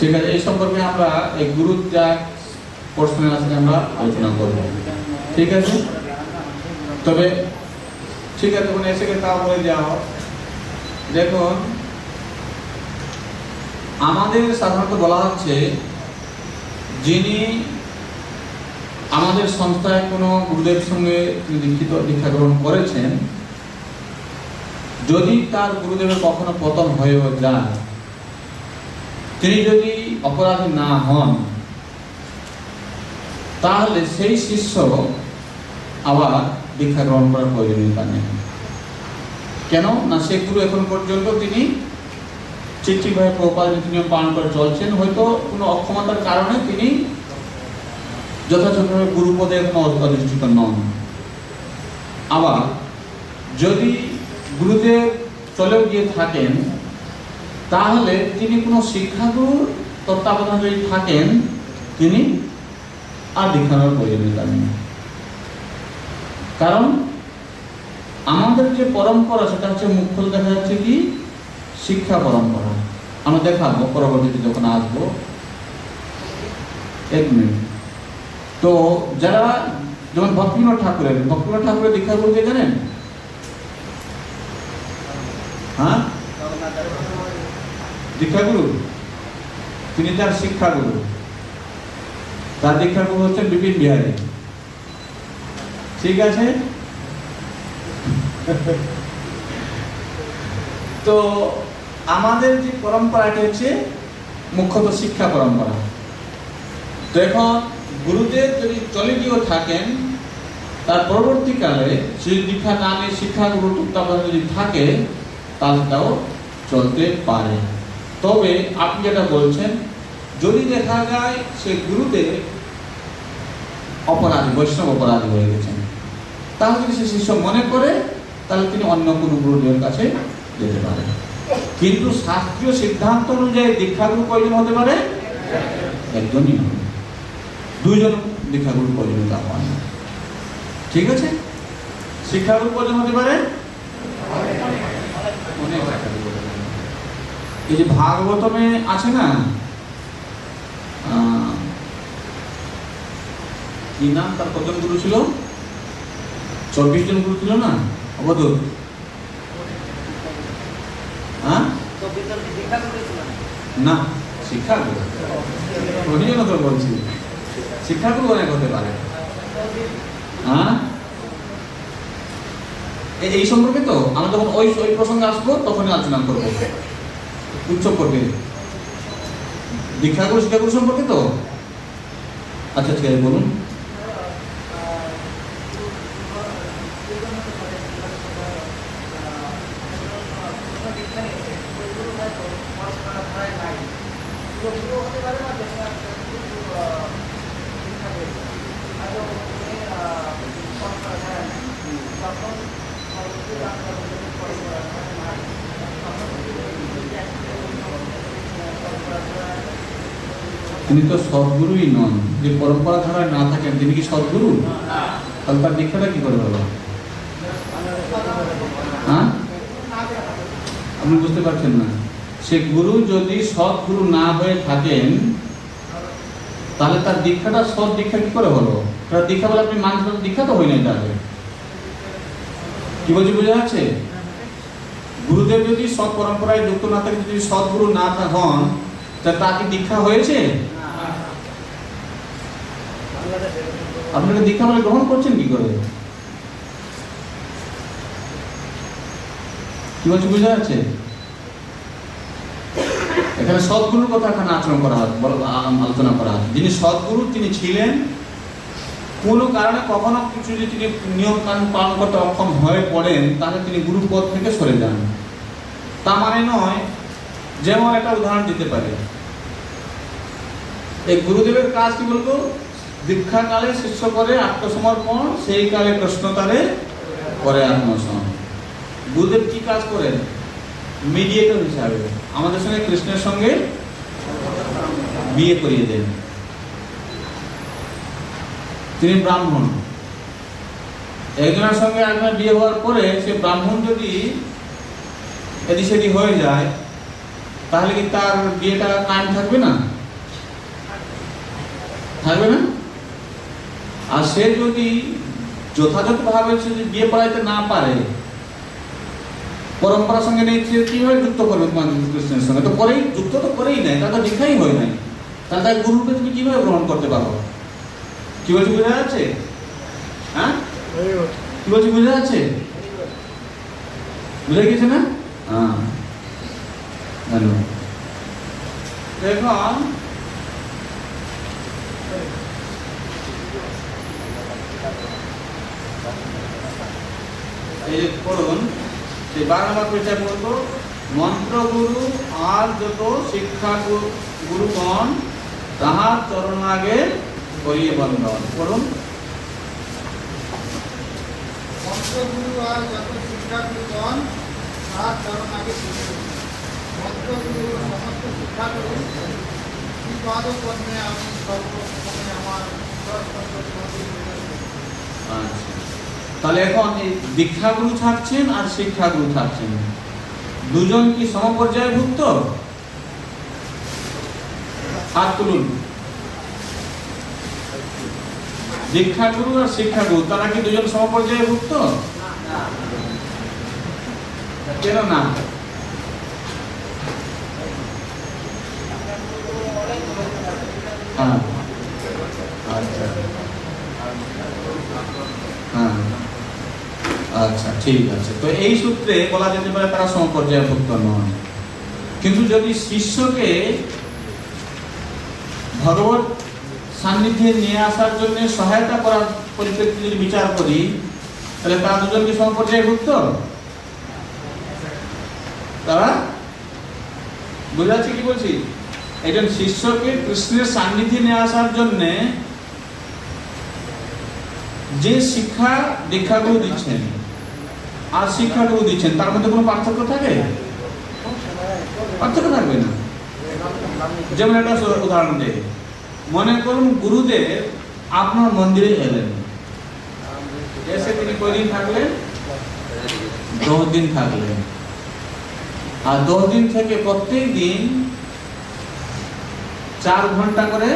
ঠিক আছে, এই সম্পর্কে আমরা এই গুরুর যা প্রশ্নের আছে আমরা আলোচনা করব। ঠিক আছে, তবে ঠিক আছে, কোনো এসে তাও বলে যাও। দেখুন, আমাদের সাধারণত বলা হচ্ছে যিনি আমাদের সংস্থায় কোনো গুরুদেব সঙ্গে দীক্ষা গ্রহণ করেছেন, যদি তার গুরুদেবের কখনো পতন হয়েও যায়, তিনি যদি অপরাধী না হন, তাহলে সেই শিষ্য আবার দীক্ষা গ্রহণ করার প্রয়োজনীয়তা নেই। কেন না, সে গুরু এখন পর্যন্ত তিনি ঠিকভাবে প্রপার নীতি নিয়ম পালন করে চলছেন, হয়তো কোনো অক্ষমতার কারণে তিনি যথাযথভাবে গুরুপদে এখনো অধিষ্ঠিত নন। আবার যদি গুরুদেব চলেও গিয়ে থাকেন, তাহলে তিনি কোনো শিক্ষাগুরুর তত্ত্বাবধানে যদি থাকেন, তিনি আর দীক্ষা নেওয়ার প্রয়োজনীয়তা নেই। কারণ আমাদের যে পরম্পরা, সেটা হচ্ছে মুখ্যত দেখা যাচ্ছে কি শিক্ষা পরম্পরা। আমরা দেখাবো পরবর্তীতে যখন আসবো। এক মিনিট। তো যারা যেমন ভক্তিবিনোদ ঠাকুরের দীক্ষাগুরু কে জানেন? হ্যাঁ, দীক্ষাগুরু, তিনি তার শিক্ষাগুরু। তার দীক্ষাগুরু হচ্ছেন বিপিন বিহারী। ঠিক আছে। তো আমাদের যে পরম্পরাটি হচ্ছে মুখ্যত শিক্ষা পরম্পরা। তো এখন গুরুদেব যদি চলে গিয়েও থাকেন, তার পরবর্তীকালে সেই দীক্ষা না নিয়ে শিক্ষাগুরু তত্ত্বাবধানে যদি থাকে, তাহলে তাও চলতে পারে। তবে আপনি যেটা বলছেন, যদি দেখা যায় সে গুরুদেব অপরাধী, বৈষ্ণব অপরাধী হয়ে গেছেন, তাহলে যদি সে শিষ্য মনে করে, তাহলে তিনি অন্য কোনো গুরুদেবের কাছে যেতে পারেন। কিন্তু শাস্ত্রীয় সিদ্ধান্ত অনুযায়ী দীক্ষাগুরু কয়জন হতে পারে? একজনই হবে। দুইজন দীক্ষাগুরু প্রয়োজনীয়তা হয় না। ঠিক আছে। শিক্ষাগুরু কয়জন হতে পারে? অনেক। এই যে ভাগবতমে আছে না, কি নাম তার, কতজন গুরু ছিল? 24 জন গুরু ছিল না? অবধূত। হ্যাঁ না, শিক্ষাগুরু প্রয়োজন তো বলছি, শিক্ষাগুরু অনেক হতে পারে। হ্যাঁ, এই সম্পর্কে তো আমরা যখন ওই প্রসঙ্গে আসবো তখনই আলোচনা করবো। উচ্চ করবে দীক্ষাগুরু শিক্ষাগুরু সম্পর্কে তো। আচ্ছা ঠিক আছে, বলুন। তিনি তো সদ্গুরুই নন। যে পরম্পরা ধারায় না থাকেন, তিনি কি সদ্গুরু? তাহলে তার দীক্ষাটা কি করে হলো? হ্যাঁ, আপনি বুঝতে পারছেন না। সে গুরু যদি সদ্গুরু না হয়ে থাকেন, তাহলে তার দীক্ষাটা সৎ দীক্ষা কি করে হলো? তার দীক্ষা বলে আপনি মানুষের দীক্ষা তো হয় নাই। তাহলে কি বলছি, বোঝা যাচ্ছে? গুরুদেব যদি সৎ পরম্পরায় যুক্ত না থাকে, যদি সদ্গুরু না হন, তার কি দীক্ষা হয়েছে? আপনাকে দীক্ষা বলে গ্রহণ করছেন কি করে? কি বলছি, বোঝা যাচ্ছে? এখানে সদ্গুরুর কথা এখানে আচরণ করা হয়, আলোচনা করা হয়। যিনি সদ্গুরু তিনি ছিলেন, কোনো কারণে কখনো কিছু যদি তিনি নিয়ম কানুন পালন করতে অক্ষম হয়ে পড়েন, তাহলে তিনি গুরু পদ থেকে সরে যান। তা মানে নয়, যেমন একটা উদাহরণ দিতে পারে, এই গুরুদেবের কাজ কি বলবো, দীক্ষাকালে শিষ্য করে আত্মসমর্পণ, সেই কালে প্রশ্নোত্তরে করে আত্মসমর্পণ। গুরুদেব কি কাজ করেন? মিডিয়েটর হিসাবে আমাদের সঙ্গে কৃষ্ণের সঙ্গে বিয়ে করিয়ে দেন। তিনি ব্রাহ্মণ, একজনের সঙ্গে একজনের বিয়ে হওয়ার পরে সে ব্রাহ্মণ যদি এদিক সেদিক হয়ে যায়, তাহলে কি তার বিয়েটা কায়েম থাকবে না? থাকবে না। আর সে যদি যথাযথভাবে সে যদি বিয়ে পড়াইতে না পারে, পরম্পরার সঙ্গে নেই, সে কিভাবে যুক্ত করবে কৃষ্ণের সঙ্গে? তো করেই যুক্ত তো করেই নাই, তার তো দীক্ষাই হয় নাই। তাহলে তার গুরুকে তুমি কিভাবে গ্রহণ করতে পারো? কি বলছি, বোঝা যাচ্ছে? হ্যাঁ, কি বলছি, বোঝা যাচ্ছে? বুঝে গেছে না? হ্যাঁ, ধন্যবাদ। এখন এই যে পড়ুন, সেই 12 নম্বর পৃষ্ঠা বলবো, মন্ত্রগুরু আর যত শিক্ষা গুরুগণ তাহার চরণাগে করিয়ে বন্ধন। পড়ুন। মন্ত্রগুরু আর যত শিক্ষাগুরুগণ তাহার চরণাগে করিয়ে মন্ত্রগুরু সমস্ত শিক্ষাগুরু শ্রীপাদ পদ্মে আমি সর্বপ্রথমে আমার আচ্ছা, তাহলে এখন এই দীক্ষাগুরু থাকছেন আর শিক্ষাগুরু থাকছেন, দুজন কি সমপর্যায়ভুক্ত? হাত তুলুন। দীক্ষাগুরু আর শিক্ষাগুরু তারা কি দুজন সমপর্যায়ভুক্ত? কেন না? হ্যাঁ, আচ্ছা, হ্যাঁ, আচ্ছা, ঠিক আছে। তো এই সূত্রে বলা যেতে পারে তারা সমপর্যায়ভুক্ত নয়। কিন্তু যদি শিষ্যকে ভগবত সান্নিধ্যে নিয়ে আসার জন্য সহায়তা করার পরিপ্রেক্ষিতে যদি বিচার করি, তাহলে তারা দুজন কি সমপর্যায়ভুক্ত? তারা বুঝা যাচ্ছে কি বলছি? একজন শিষ্যকে কৃষ্ণের সান্নিধ্যে নিয়ে আসার জন্য যে শিক্ষা দীক্ষাগুরু দিচ্ছেন আর শিক্ষাগুরু দিচ্ছেন, তার মধ্যে কোনো পার্থক্য থাকে? পার্থক্য থাকবে না। যেমন একটা উদাহরণ দেয়, মনে করুন গুরুদেব আপনার মন্দিরে এলেন, এসে তিনি কয়দিন থাকলেন? 10 দিন থাকলেন। আর 10 দিন থেকে প্রত্যেক দিন 4 ঘন্টা করে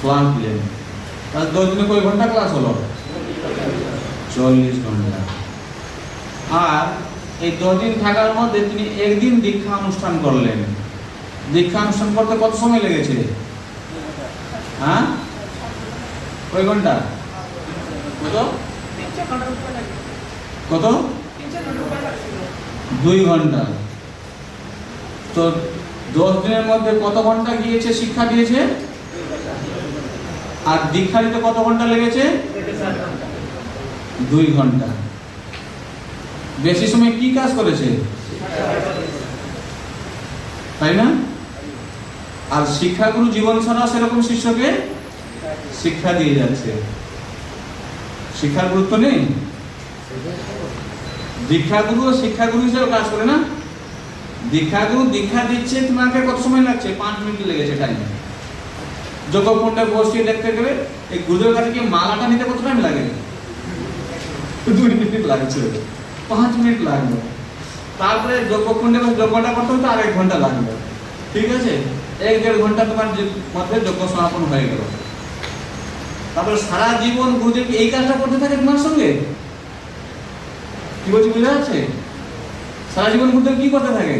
ক্লাস দিলেন। আর 10 দিনে কয় ঘন্টা ক্লাস হলো? 40 ঘন্টা। আর এই 10 দিন থাকার মধ্যে তিনি একদিন দীক্ষা অনুষ্ঠান করলেন। দীক্ষা অনুষ্ঠান করতে কত সময় লেগেছে? হ্যাঁ, কয় ঘন্টা? কত? কত? 2 ঘন্টা। তো 10 দিনের মধ্যে কত ঘন্টা গিয়েছে শিক্ষা দিয়েছে? আর দীক্ষা দিতে কত ঘন্টা লেগেছে? 2 ঘন্টা। বেশি সময় কি কাজ করেছে? তাই না? আর শিক্ষাগুরু জীবন ছাড়া সেরকম শিষ্যকে শিক্ষা দিয়ে যাচ্ছে। শিক্ষার গুরুত্ব নেই? দীক্ষাগুরু ও শিক্ষাগুরু হিসেবে কাজ করে না? দীক্ষাগুরু দীক্ষা দিচ্ছে, তোমাকে কত সময় লাগছে? 5 মিনিট লেগেছে টাইম। যোগকুণ্ডে বসিয়ে দেখতে গেলে এই গুরুদেবের কাছে কি মালাটা নিতে কত টাইম লাগে? 2 মিনিট লাগছে, 5 মিনিট লাগবে। তারপরে যোগকুণ্ডে যজ্ঞটা করতে হতে আর 1 ঘন্টা লাগবে। ঠিক আছে, 1-1.5 ঘন্টা তোমার মধ্যে যজ্ঞ সমাপন হয়ে গেল। তারপরে সারা জীবন গুরুদেব এই কাজটা করতে থাকে তোমার সঙ্গে। কি বলছি বুঝা যাচ্ছে? সারা জীবন গুরুদেব কি করতে থাকে?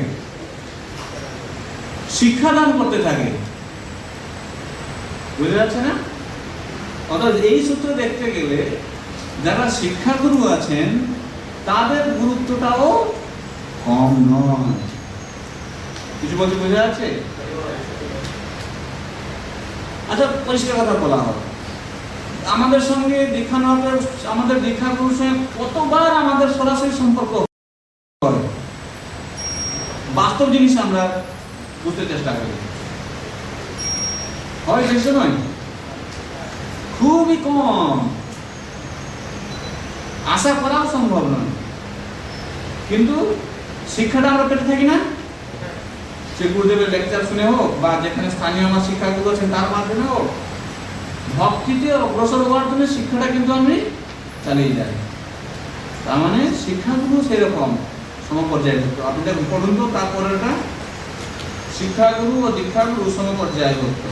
শিক্ষাদান করতে থাকে। বুঝা যাচ্ছে না? অর্থাৎ এই সূত্র দেখতে গেলে যারা শিক্ষাগুরু আছেন তাদের গুরুত্বটাও কম নয়। কিছু বলতে বোঝা যাচ্ছে? আচ্ছা, পরিষ্কার কথা বলা হয়, আমাদের সঙ্গে দীক্ষা নেওয়ার আমাদের দীক্ষাগুরুর সঙ্গে কতবার আমাদের সরাসরি সম্পর্ক করে, বাস্তব জিনিস আমরা বুঝতে চেষ্টা করি। হয় বেশি নয়, খুবই কম, আশা করাও সম্ভব নয়। কিন্তু শিক্ষাটা আমরা পেতে থাকি না? সে গুরুদেবের লেকচার শুনে হোক বা যেখানে স্থানীয় আমার শিক্ষাগুরু আছেন তার মাধ্যমে হোক, ভক্তিতে অগ্রসর হওয়ার জন্য শিক্ষাটা কিন্তু আমি চালিয়ে যাই। তার মানে শিক্ষাগুরু সেরকম সমপর্যায়ভুক্ত। আপনি দেখুন পড়ুন তো তারপরেটা, শিক্ষাগুরু ও দীক্ষাগুরু সমপর্যায়ভুক্ত।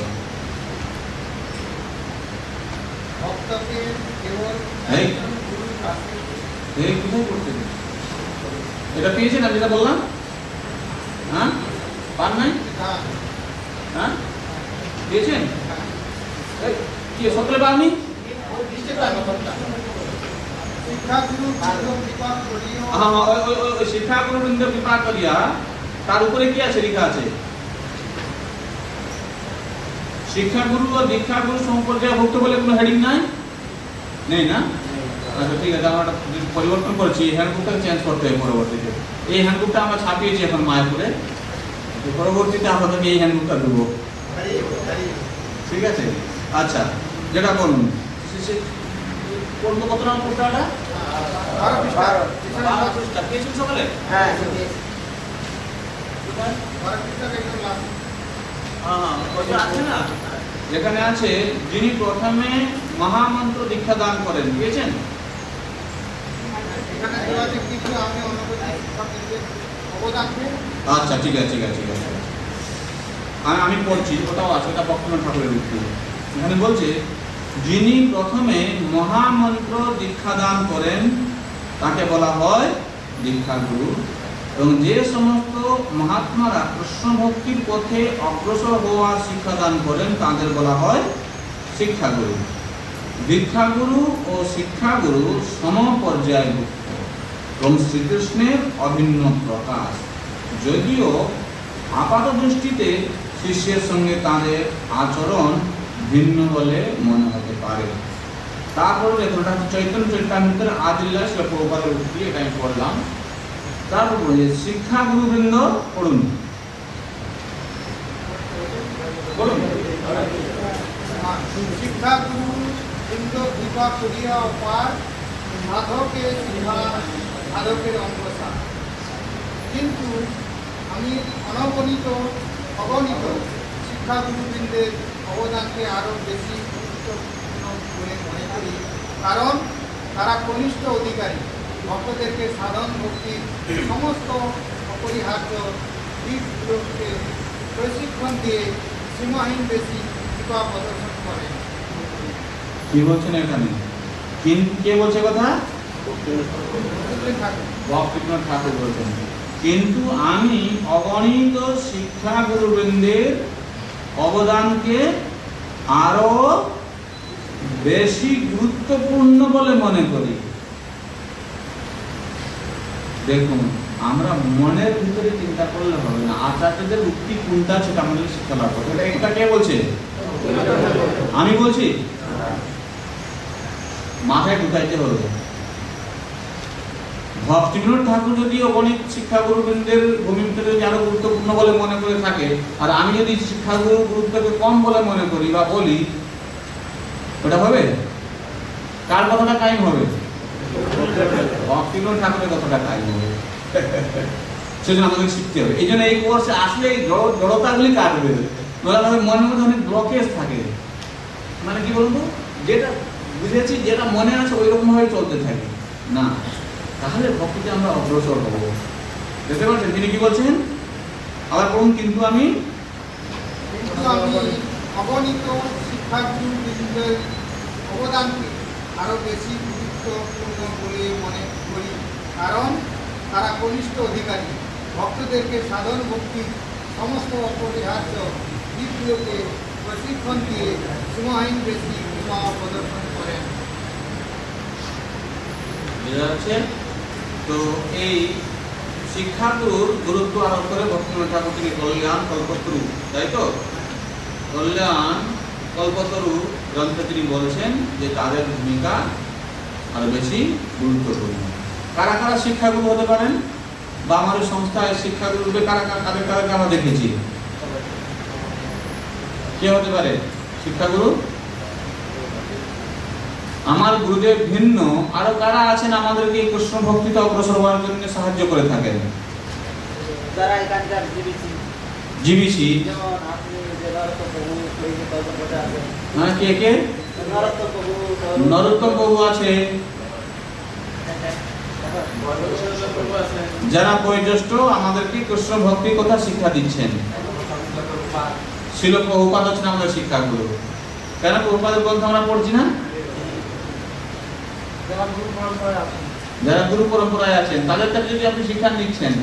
ভক্তকে কেবল এই একজন গুরুর কাছে এই কোথায় পড়তে? এটা পেয়েছেন আমি যেটা বললাম? হ্যাঁ, পান নাই? হ্যাঁ, হ্যাঁ, পেয়েছেন? এই, কি সকালে পাননি? শিক্ষাগুরু কৃপা করিও হ্যাঁ, ওই শিক্ষাগুরু বৃন্দ কৃপা করিয়া, তার উপরে কি আছে লেখা আছে? শিক্ষাগুরু ও দীক্ষাগুরু সমপর্যায়ভুক্ত বলে কোনো হেডিং নাই? নেই না? আচ্ছা, ঠিক আছে, আমরা পরিবর্তন করেছি, এই হ্যান্ডবুকটা চেঞ্জ করতে হবে পরবর্তীতে। এই হ্যান্ডবুকটা আমরা ছাপিয়েছি এখন মায়াপুরে, পরবর্তীতে আপনাদেরকে এই হ্যান্ডবুকটা দেবো। ঠিক আছে, আচ্ছা, যেটা বলুন পড়বো কত নাম পড়তে? 12 পৃষ্ঠা পেয়েছেন সকালে? হ্যাঁ, আছে না, যেখানে আছে যিনি প্রথমে মহামন্ত্র দীক্ষা দান করেন, পেয়েছেন? আচ্ছা, ঠিক আছে, ঠিক আছে, ঠিক আছে। আমি পড়ছি, ওটাও আছে, ওটা ভক্তিনাথ ঠাকুরের উক্তি। এখানে বলছে, যিনি প্রথমে মহামন্ত্র দীক্ষাদান করেন তাকে বলা হয় দীক্ষাগুরু, এবং যে সমস্ত মহাত্মারা কৃষ্ণ ভক্তির পথে অগ্রসর হওয়ার শিক্ষাদান করেন তাদের বলা হয় শিক্ষাগুরু। দীক্ষাগুরু ও শিক্ষাগুরু সমপর্যায়ভুক্ত এবং শ্রীকৃষ্ণের অভিন্ন প্রকাশ, যদিও আপাত দৃষ্টিতে শিষ্যের সঙ্গে তাদের আচরণ ভিন্ন বলে মনে হতে পারে। তারপরে দেখুন, এটা চৈতন্য চরিতামৃতের আদিল্লা শিল প্রভুপাদের উক্তি, এটা আমি পড়লাম। তারপর বলি শিক্ষা গুরুবৃন্দ, পড়ুন পড়ুন। শিক্ষা গুরু বৃন্দ কৃপা করিয়া অপার, সাধকের শিক্ষা সাধকের অঙ্গসা। কিন্তু আমি অগণিত শিক্ষাগুরুবৃন্দের অবদানকে আরও বেশি গুরুত্বপূর্ণ বলে মনে করি, কারণ তারা কনিষ্ঠ অধিকারী, ভক্তদেরকে সাধন ভক্তির সমস্ত অপরিহার্য দিকগুলোকে প্রশিক্ষণ দিয়ে সীমাহীন বেশি কৃপা প্রদর্শন করেন। কি বলছেন এখানে? কে বলছে কথা? ভক্তিনাথ ঠাকুর বলছেন, কিন্তু আমি অগণিত শিক্ষা গুরুবৃন্দের অবদানকে আরো বেশি গুরুত্বপূর্ণ বলে মনে করি। দেখুন, আমরা মনের ভিতরে চিন্তা করলে হবে না, আচার্যদের উক্তি কোনটা সেটা আমাদের শিক্ষা লাভ করতে হবে। এটা কে বলছে? আমি বলছি? মাথায় ঢুকাইতে হবে। ভক্তিবিনোদ ঠাকুর যদি অগণিত শিক্ষাগুরুবৃন্দের ভূমিকা যদি আরো গুরুত্বপূর্ণ বলে মনে করে থাকে, আর আমি যদি শিক্ষাগুরুর গুরুত্বকে কম বলে মনে করি বা বলি, ওটা হবে? কার কথাটা কায়েম হবে? ভক্তিবিনোদ ঠাকুরের কথাটা কায়েম হবে। সেজন্য আমাদের শিখতে হবে। এই জন্য এই কোর্সে আসলে এই জড়তাগুলি কাটবে, নইলে মনের মধ্যে অনেক ব্লকেজ থাকে। মানে কি বলবো, যেটা বুঝেছি, যেটা মনে আছে ওই রকম ভাবে চলতে থাকে না, তাহলে ভক্তিতে আমরা অগ্রসর হব। দেখতে পাচ্ছেন তিনি কি বলছেন? আবার বলুন, কিন্তু আমি অগণিত শিক্ষাগুরুবৃন্দের অবদানকে আরো বেশি গুরুত্বপূর্ণ বলে মনে করি, কারণ তারা কনিষ্ঠ অধিকারী, ভক্তদেরকে সাধন ভক্তির সমস্ত অপরিহার্য দিকগুলোকে প্রশিক্ষণ দিয়ে সীমাহীন বেশি কৃপা প্রদর্শন করেন। বুঝা যাচ্ছে তো? এই শিক্ষাগুরুর গুরুত্ব আরোপ করে ভক্তিনাথ ঠাকুর তিনি কল্যাণ কল্পতরু, তাই তো? কল্যাণ কল্পতরু গ্রন্থে তিনি বলেছেন যে তাদের ভূমিকা আরো বেশি গুরুত্বপূর্ণ। কারা কারা শিক্ষাগুরু হতে পারেন, বা আমাদের সংস্থায় শিক্ষাগুরু রূপে কারা কাদেরকে আমরা দেখেছি? কে হতে পারে শিক্ষাগুরু? আমার গুরুদেব ভিন্ন আরো কারা আছেন আমাদেরকে কৃষ্ণ ভক্তিতে অগ্রসর হওয়ার জন্য সাহায্য করে থাকেন? যারা এখানকার জীবিসি, যেমন আপনি যে নরোত্তম প্রভু, মানে কে কে? নরোত্তম প্রভু আছে, যারা বয়োজ্যেষ্ঠ আমাদেরকে কৃষ্ণ ভক্তির কথা শিক্ষা দিচ্ছেন। শিল প্রভুপাদ হচ্ছেন আমাদের শিক্ষাগুরু। কেন প্রভুপাদের গ্রন্থ আমরা পড়ছি না? যারা গুরু পরম্পরায় আছেন তাদের কাছে যদি আপনি শিক্ষা নিচ্ছেন,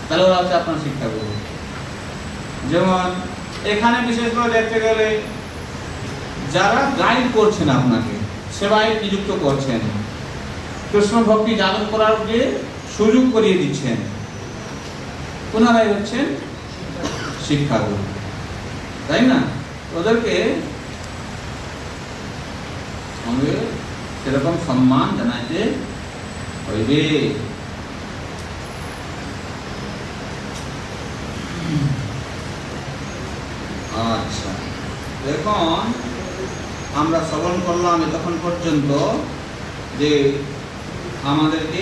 তাহলে ওরা হচ্ছে আপনার শিক্ষাগুরু। যেমন এখানে বিশেষ করে দেখতে গেলে যারা গাইড করছেন, আপনাকে সেবায় নিযুক্ত করছেন, কৃষ্ণ ভক্তি জাগরণ করার যে সুযোগ করিয়ে দিচ্ছেন, ওনারাই হচ্ছেন শিক্ষাগুরু, তাই না? ওদেরকে সঙ্গে সেরকম সম্মান জানাইতে হইবে। আচ্ছা, এখন আমরা শ্রবণ করলাম এতক্ষণ পর্যন্ত যে আমাদেরকে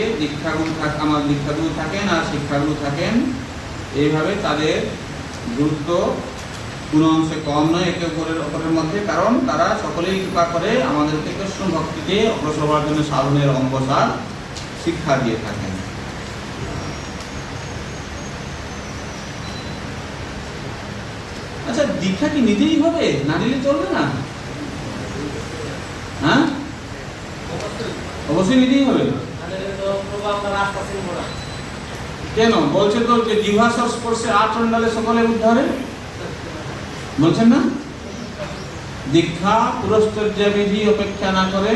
আমার দীক্ষাগুরু থাকেন আর শিক্ষাগুরু থাকেন, এইভাবে তাদের গুরুত্ব কোনো অংশে কম নয় একে অপরের মধ্যে, কারণ তারা সকলেই কৃপা করে আমাদেরকে কৃষ্ণ ভক্তিতে অগ্রসর হওয়ার জন্য সাধনের অঙ্গসার শিক্ষা দিয়ে থাকেন। আচ্ছা, দীক্ষা কি নিতেই হবে, না নিলে চলবে না? হ্যাঁ, অবশ্যই নিতেই হবে। কেন বলছে তো যে জিহ্বা স্পর্শে আচণ্ডালে সকলে উদ্ধারে, বলছেন না? দীক্ষা পুরস্কার্য বিধি অপেক্ষা না করে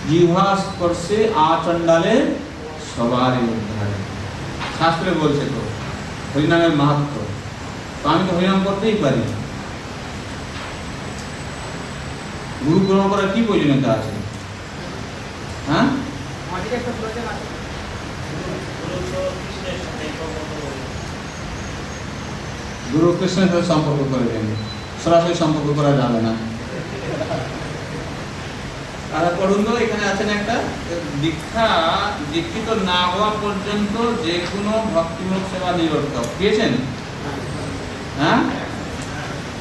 জিহ্বা স্পর্শে আচণ্ডালে সবারই উদ্ধারে, শাস্ত্রে বলছে তো হরিনামের মাহাত্ম। তো আমি তো হরিনাম করতেই পারি, গুরু গ্রহণ করার কি প্রয়োজনীয়তা আছে? হ্যাঁ, আমাদের একটা প্রয়োজন আছে। গুরু কৃষ্ণের সাথে সম্পর্ক করে দেন, সরাসরি সম্পর্ক করা যাবে না। আর পড়ুন তো, এখানে আছেন একটা, দীক্ষা দীক্ষিত না হওয়া পর্যন্ত যে কোনো ভক্তিমূলক সেবা নিরর্থক, পেয়েছেন? হ্যাঁ,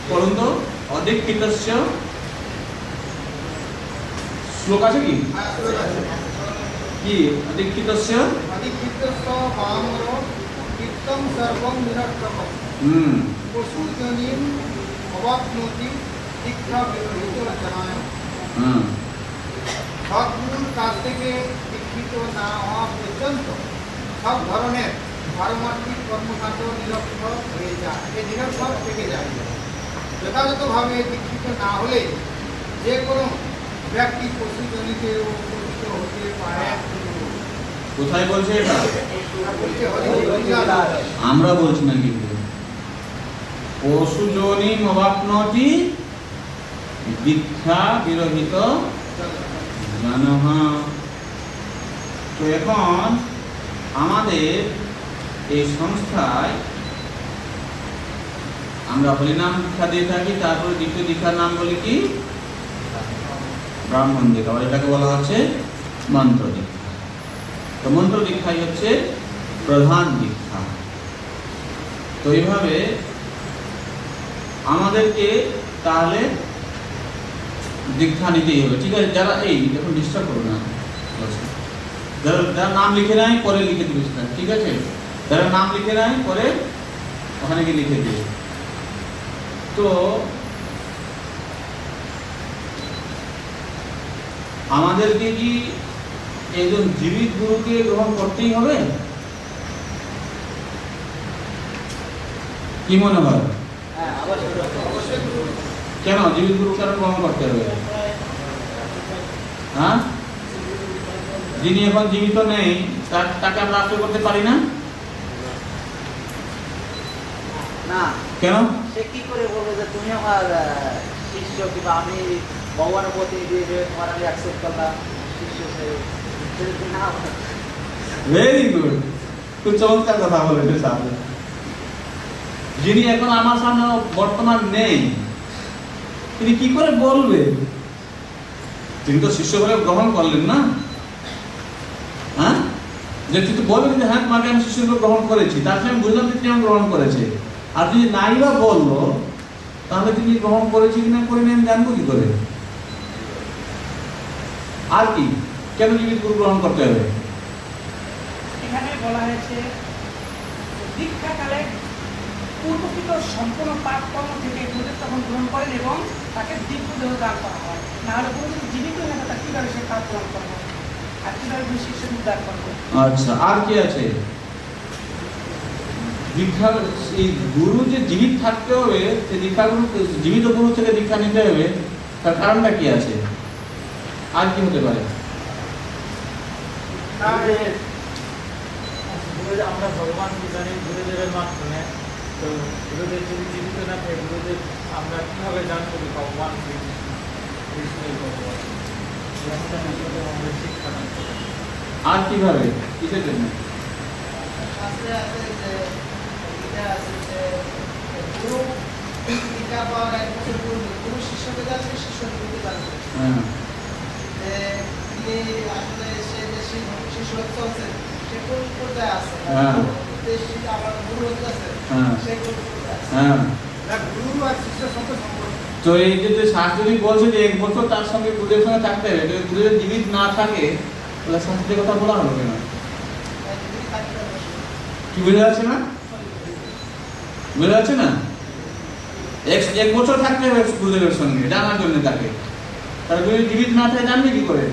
পড়ুন তো, অদীক্ষিতস্য, শ্লোক আছে কি? কি অদীক্ষিতস্য? অদীক্ষিতস্য বামর কীর্তন সর্বং নিরর্থকম পশুজনীম অবাপ্নোতি দীক্ষা বিরহিত রচনায়। সদ্গুরুর কাছ থেকে দীক্ষিত না হওয়া পর্যন্ত সব ধরনের পারমার্থিক কর্মকাণ্ড নিরর্থক হয়ে যায়, নিরর্থক থেকে যায়। যথাযথভাবে দীক্ষিত না হলে যে কোনো ব্যক্তি পশুজনিতেও উপকৃত হতে পারে। কোথায় বলছে এটা? বলছে আমরা বলছি না, কিন্তু পশুজনী অবাপ্নোতি দীক্ষা বিরহিত জনঃ। তো এখন আমাদের এই সংস্থায় আমরা হরিনাম দীক্ষা দিয়ে থাকি, তারপরে দ্বিতীয় দীক্ষার নাম বলি কি? ব্রাহ্মণ দীক্ষা, এটাকে বলা হচ্ছে মন্ত্র দীক্ষা। তো মন্ত্র দীক্ষাই হচ্ছে প্রধান দীক্ষা। তো এইভাবে আমাদেরকে তাহলে দীক্ষা নিতেই হবে, ঠিক আছে? যারা এই এখন ডিস্টার্ব করবে না, যারা নাম লিখে নাই পরে লিখে দিবে, ঠিক আছে? যারা নাম লিখে নাই পরে ওখানে গিয়ে লিখে দিবে। তো আমাদেরকে কি একজন জীবিত গুরুকে গ্রহণ করতেই হবে? কি মনে হয়? কেন জীবিত গুরু কেন গ্রহণ করতে হবে? হ্যাঁ, যিনি এখন জীবিত নেই তাকে আমরা আশ্রয় করতে পারি না? না, কেন? সে কি করে বলবে যে তুমি আমার শিষ্য, কিংবা আমি ভগবানের প্রতি তোমার আমি অ্যাকসেপ্ট করলাম শিষ্য, সে না। ভেরি গুড, খুব চমৎকার কথা বলেছে সামনে। যিনি এখন আমার সামনে বর্তমান নেই, তিনি কি করে বলবে? তিনি তো শিষ্য বলে গ্রহণ করলেন না। হ্যাঁ, যে তুই তো বলবেন যে হ্যাঁ তোমাকে আমি শিষ্য গ্রহণ করেছি, তার সঙ্গে বুঝলাম যে তিনি আমি গ্রহণ করেছে। আর যদি নাই বা বললো, তাহলে তিনি গ্রহণ করেছি কিনা করিনি আমি জানবো কি করে? আর কি, কেন জীবিত গুরু গ্রহণ করতে হবে? এখানে বলা হয়েছে দীক্ষাকালে পূর্বকৃত সম্পূর্ণ পাপ কর্ম থেকে গুরুদেব তখন গ্রহণ করেন এবং তাকে দিব্য দেহ দান করা হয়। না হলে কোনো যদি জীবিত হয়ে থাকে কিভাবে সে পাপ গ্রহণ করবে আর কিভাবে শিষ্যের উদ্ধার করবে? আচ্ছা, আর কি আছে? দীক্ষা, এই গুরু যে জীবিত থাকতে হবে, সে দীক্ষা গুরু, জীবিত গুরু থেকে দীক্ষা নিতে হবে, তার কারণটা কি আছে? আর কি হতে পারে? আমরা ভগবানকে জানি গুরুদেবের মাধ্যমে, তো গুরুদেব যদি জীবিত না থাকে, গুরুদেব আমরা কিভাবে জানবো যে ভগবান কৃষ্ণের ভগবান? আমাদের শিক্ষা দান করে। আর কিভাবে, কিসের জন্য? শাস্ত্রে আছে যে এটা আছে যে গুরু দীক্ষা পাওয়ার এক বছর পূর্বে গুরু শিষ্যকে যাচ্ছে, শিষ্য গুরুকে যাচ্ছে। হ্যাঁ, যে তিনি আসলে সে যে শিষ্য চলছে সে কোন পর্যায়ে আছে, হ্যাঁ। আবার গুরু হচ্ছে হ্যাঁ। সে কোন পর্যায়ে আছে। হ্যাঁ। গুরু আর শিষ্যের সঙ্গে সম্পর্ক। তো এই যে শাস্ত্রী বলছে যে এক বছর তার সঙ্গে গুরুদেবের সঙ্গে থাকতে হবে, যদি গুরুদেব জীবিত না থাকে তাহলে শাস্ত্রের কথা বলা হলো কেন? কি বোঝা যাচ্ছে না? বোঝা যাচ্ছে না? এক বছর থাকতে হবে গুরুদেবের সঙ্গে জানার জন্য তাকে। তার গুরু জীবিত না থাকে জানবে কি করে?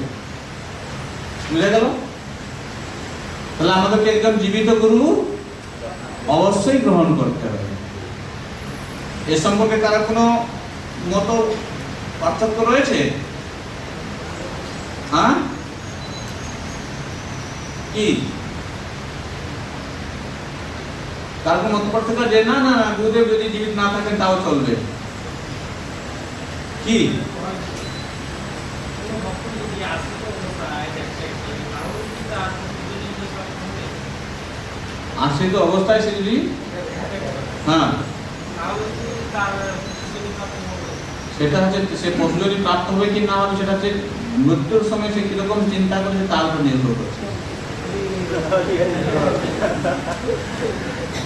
বুঝা গেল? তাহলে আমাদেরকে একজন জীবিত গুরু অবশ্যই গ্রহণ করতে হবে। এ সম্পর্কে কারো কোনো মত পার্থক্য রয়েছে? হ্যাঁ, কি কার কোনো মত পার্থক্য যে না না গুরুদেব যদি জীবিত না থাকেন তাও চলবে? কি আশ্রিত অবস্থায় সে যদি হ্যাঁ সেটা হচ্ছে সে পশুজনী প্রাপ্ত হবে কি না হবে সেটা হচ্ছে মৃত্যুর সময় সে কিরকম চিন্তা করছে তার উপর নির্ভর করছে।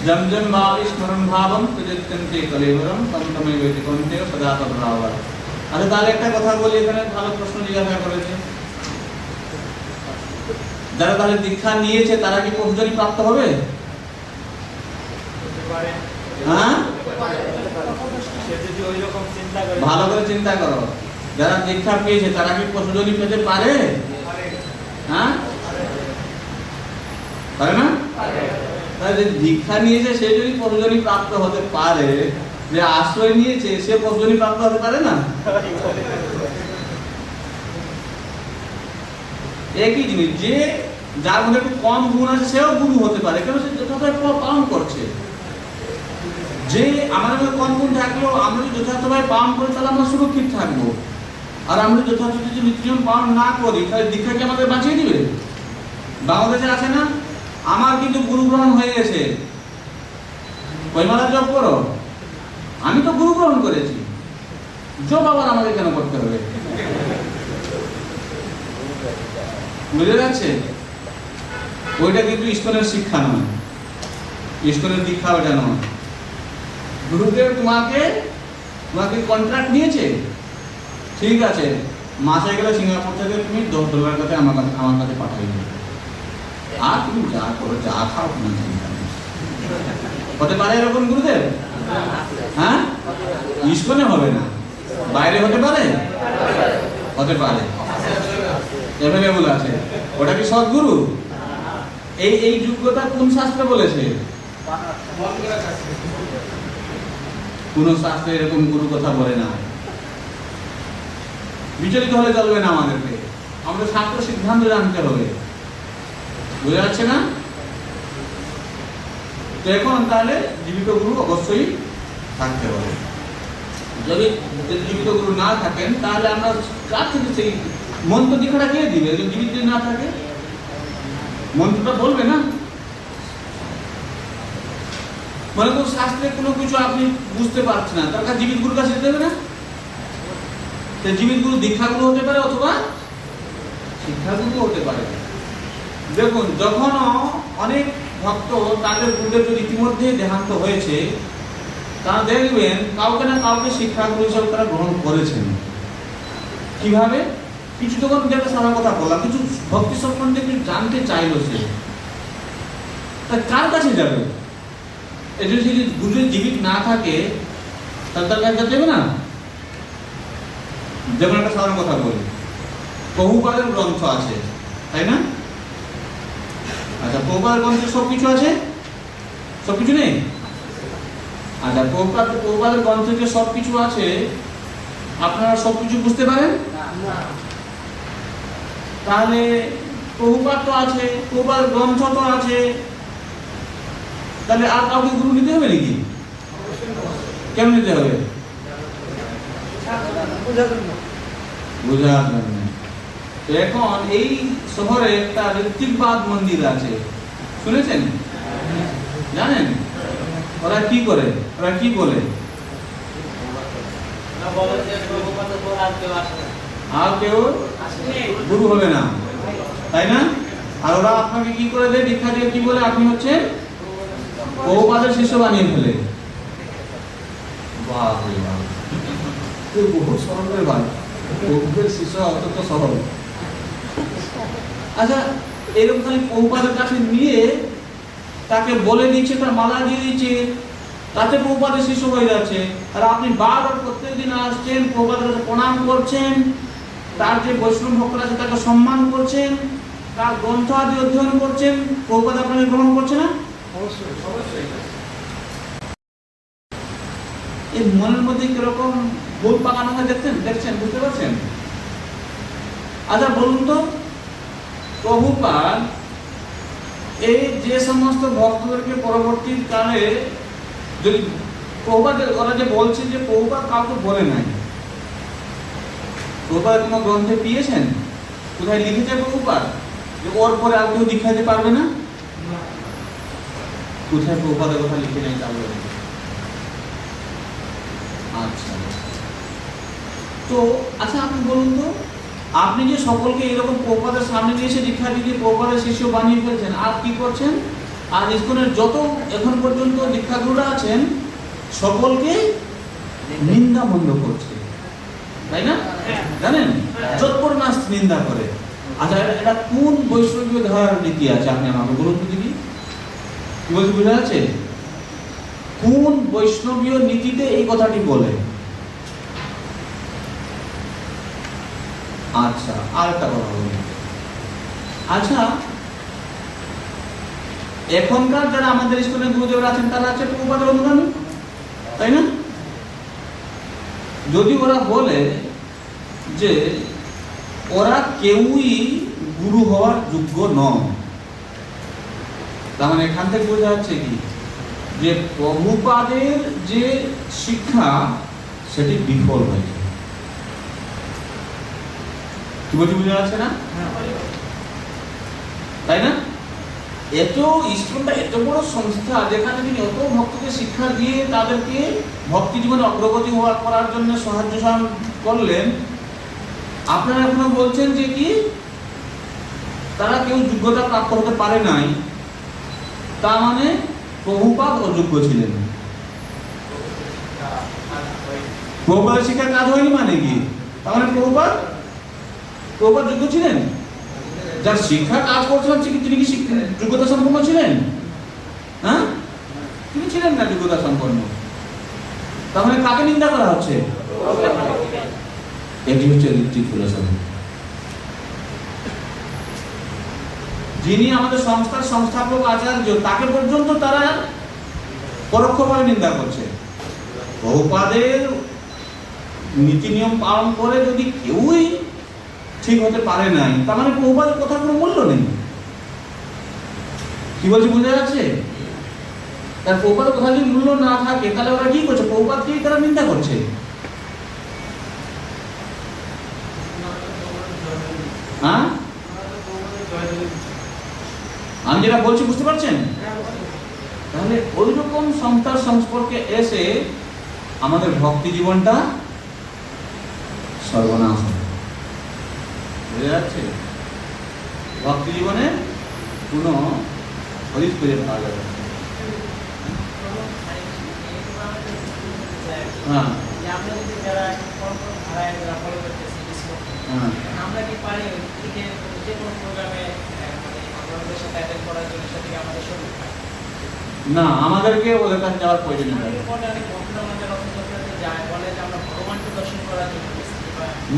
जम जम भाव स्मरण भावम प्रजत्यन्ते कलेवरम तम तमे व्यतिकन्ते सदा तद्भावः। আচ্ছা তাহলে একটা কথা বলি, এখানে ভালো প্রশ্ন জিজ্ঞাসা করেছে, যারা তাহলে দীক্ষা নিয়েছে তারা কি পশুজনী প্রাপ্ত হবে? হ্যাঁ, ভালো করে চিন্তা করো, যারা দীক্ষা পেয়েছে তারা কি পশুজনী পেতে পারে? হ্যাঁ, পারে না? তাহলে দীক্ষা নিয়েছে সে যদি পশুজনী প্রাপ্ত হতে পারে, যে আশ্রয় নিয়েছে সে পশুজনী প্রাপ্ত হতে পারে না? একই জিনিস, যে যার মধ্যে একটু কম গুণ আছে সেও গুরু হতে পারে, কেন সে যথাযথ পালন করছে। যে আমাদের মধ্যে কম গুণ থাকলেও আমরা যদি যথাযথভাবে পালন করি তাহলে আমরা সুরক্ষিত থাকবো। আর আমরা যথাযথ যদি নীতিনিয়ম পালন না করি তাহলে দীক্ষা কি আমাদের বাঁচিয়ে দিবে? বাংলাদেশে আছে না, আমার কিন্তু গুরু গ্রহণ হয়ে গেছে, কৈমালা জপ করো, আমি তো গুরু গ্রহণ করেছি, জপ আবার আমাদের কেন করতে হবে? বুঝে যাচ্ছে? ওইটা কিন্তু ইস্কনের শিক্ষা নয়, ইস্কনের দীক্ষা ওটা নয়। গুরুদেব তোমাকে কন্ট্রাক্ট নিয়েছে, ঠিক আছে, মাসে গেলে সিঙ্গাপুর থেকে তুমি $10 কাছে আমার কাছে পাঠাই দেবে, আর তুমি যা করো যা খাও কোনো চিন্তা নেই। হতে পারে এরকম গুরুদেব? হ্যাঁ, ইস্কনে হবে না, বাইরে হতে পারে, হতে পারে, এভেলেবল আছে। ওটা কি সদ্গুরু? এই যোগ্যতা কোন শাস্ত্রে বলেছে? কোন শাস্ত্রে এরকম গুরু কথা বলে না। বিচলিত হলে চলবে না, আমাদেরকে আমাদের শাস্ত্র সিদ্ধান্ত জানতে হবে। বুঝে যাচ্ছে না? তো এখন তাহলে জীবিত গুরু অবশ্যই থাকতে হবে। যদি জীবিত গুরু না থাকেন তাহলে আমরা কার থেকে সেই মন্ত্র দীক্ষাটা কে দিবে? যদি জীবিত না থাকে মন্ত্রটা বলবে না। মনে করুন শাস্ত্রে কোনো কিছু আপনি বুঝতে পারছেন না, তার কাছে জীবিত গুরুর কাছে যেতে হবে না? জীবিত গুরু দীক্ষা গুরু হতে পারে অথবা শিক্ষা গুরু হতে পারে। দেখুন, যখন অনেক ভক্ত তাদের গুরুদেব যদি ইতিমধ্যে দেহান্ত হয়েছে, তারা দেখবেন কাউকে না কাউকে শিক্ষা গুরু হিসেবে তারা গ্রহণ করেছেন। কিভাবে? কিছু তখন যেটা সারা কথা বললাম, কিছু ভক্তি সম্বন্ধে কিছু জানতে চাইলো সে, তা কার কাছে যাবে? এই যদি গুরুদেব জীবিত না থাকে তাহলে তার কাছে যাবে না। যেমন একটা সাধারণ কথা বলি, প্রভুপাদের গ্রন্থ আছে, তাই না? আচ্ছা, প্রভুপাদের গ্রন্থে সবকিছু আছে? সবকিছু নেই? আচ্ছা, প্রভুপাদের গ্রন্থে যে সবকিছু আছে আপনারা সবকিছু বুঝতে পারেন? তাহলে প্রভুপাদ তো আছে, প্রভুপাদের গ্রন্থ তো আছে, তাহলে আর কাউকে গুরু নিতে হবে নাকি? কেন নিতে হবে? বুঝার জন্য। এখন এই শহরে একটা ঋত্বিকবাদ মন্দির আছে, শুনেছেন? জানেন ওরা কি করে? ওরা কি বলে? আর কেউ গুরু হবে না, তাই না? আর ওরা আপনাকে কি করে দেয়? দীক্ষা দিয়ে কি বলে? আপনি হচ্ছে প্রভুপাদের শিষ্য বানিয়ে ফেলে। বাহ রে বাহ, বহু সরলের ভাই, প্রভুদের শিষ্য অত্যন্ত সরল। আচ্ছা, এরকম খালি প্রভুপাদের কাছে নিয়ে তাকে বলে দিচ্ছে, তার মালা দিয়ে দিচ্ছে, তাতে প্রভুপাদের শিষ্য হয়ে যাচ্ছে। আর আপনি বারবার প্রত্যেকদিন আসছেন, প্রভুপাদের কাছে প্রণাম করছেন, তার যে বৈষ্ণব ভক্তরা আছে তাকে সম্মান করছেন, তার গ্রন্থ আদি অধ্যয়ন করছেন, প্রভুপাদ আপনাকে গ্রহণ করছে না? অবশ্যই অবশ্যই। এই মনের মধ্যে কিরকম ভুল পাকানো হয় দেখছেন, বুঝতে পারছেন? আচ্ছা বলুন তো, প্রভুপাদ এই যে সমস্ত ভক্তদেরকে পরবর্তীকালে যদি প্রভুপাদ ওরা যে বলছে যে প্রভুপাদ কাউকে বলে নাই, প্রভুপাদ কোনো গ্রন্থে পেয়েছেন কোথায় লিখেছে প্রভুপাদ যে ওর পরে আর কেউ দীক্ষা দিতে পারবে না? কোথায় প্রভুপাদের কথা লিখে নেই তা বলে। আচ্ছা, তো আচ্ছা আপনি বলুন তো, আপনি যে সকলকে এরকম প্রভুপাদের সামনে নিয়ে এসে দীক্ষা দিয়ে প্রভুপাদের শিষ্য বানিয়ে ফেলছেন, আর কি করছেন? আর ইসকনের যত এখন পর্যন্ত দীক্ষাগুরুরা আছেন সকলকে নিন্দা মন্দ করছে, তাই না? জানেন, যৎপর মাস নিন্দা করে। আচ্ছা এটা কোন বৈষ্ণবীয় ধারার নীতি আছে আপনি আমাকে বলুন তো দেখি, কি বলতে বোঝা যাচ্ছে? কোন বৈষ্ণবীয় নীতিতে এই কথাটি বলে? আচ্ছা আর একটা কথা বলি, আচ্ছা এখনকার যারা আমাদের স্কুলের গুরুদেবরা আছেন তারা আছে প্রভুপাদের অনুগামী, তাই না? যদি ওরা বলে যে ওরা কেউই গুরু হওয়ার যোগ্য নয়, তার মানে এখান থেকে বোঝা যাচ্ছে কি যে প্রভুপাদের যে শিক্ষা সেটি বিফল হয়েছে। কি বলছি বোঝা যাচ্ছে না? তাই না? এত ইস্কনটা এত বড় সংস্থা যেখানে তিনি এত ভক্তকে শিক্ষা দিয়ে তাদেরকে ভক্তি জীবনে অগ্রগতি করার জন্য সাহায্য করলেন, আপনারা এখনো বলছেন যে কি তারা কেউ যোগ্যতা প্রাপ্ত হতে পারে নাই, তার মানে প্রভুপাদ অযোগ্য ছিলেন। প্রভুপাদের শিক্ষার কাজ হয়নি মানে কি? তার মানে প্রভুপাদ যোগ্য ছিলেন? যার শিক্ষা কাজ করছিলেন তিনি কি যোগ্যতা সম্পন্ন ছিলেন? হ্যাঁ, তিনি ছিলেন না যোগ্যতা সম্পন্ন। তাহলে কাকে নিন্দা করা হচ্ছে? এটি হচ্ছে ঋত্বিক ফিলোসফি। যিনি আমাদের সংস্থার সংস্থাপক আচার্য তাকে পর্যন্ত তারা পরোক্ষভাবে নিন্দা করছে। প্রভুপাদের নীতি নিয়ম পালন করে যদি কেউই ঠিক হতে পারে নাই, তার মানে প্রভুপাদের কথার কোনো মূল্য নেই। কি বলছি বোঝা যাচ্ছে? তার প্রভুপাদের কথা যদি মূল্য না থাকে তাহলে ওরা কি করছে? প্রভুপাদকেই তারা নিন্দা করছে। হ্যাঁ, আমি যেটা বলছি বুঝতে পারছেন? তাহলে ওই রকম সংস্থার সংস্পর্কে এসে আমাদের ভক্তি জীবনটা সর্বনাশ হবে। বুঝে যাচ্ছে? ভক্তি জীবনে কোনো হরিশ খুঁজে পাওয়া যাবে। হ্যাঁ, আমরা কি পারি থেকে যে কোনো প্রোগ্রামে আমাদের সাথে অ্যাটেন্ড করার জন্য সেটাকে আমাদের সুযোগ পাই না, আমাদেরকে ওদের কাছে যাওয়ার প্রয়োজন নেই। অনেক ভক্তরা আমাদের রথযাত্রাতে যায়, বলে যে আমরা ভগবানকে দর্শন করার জন্য এসেছি।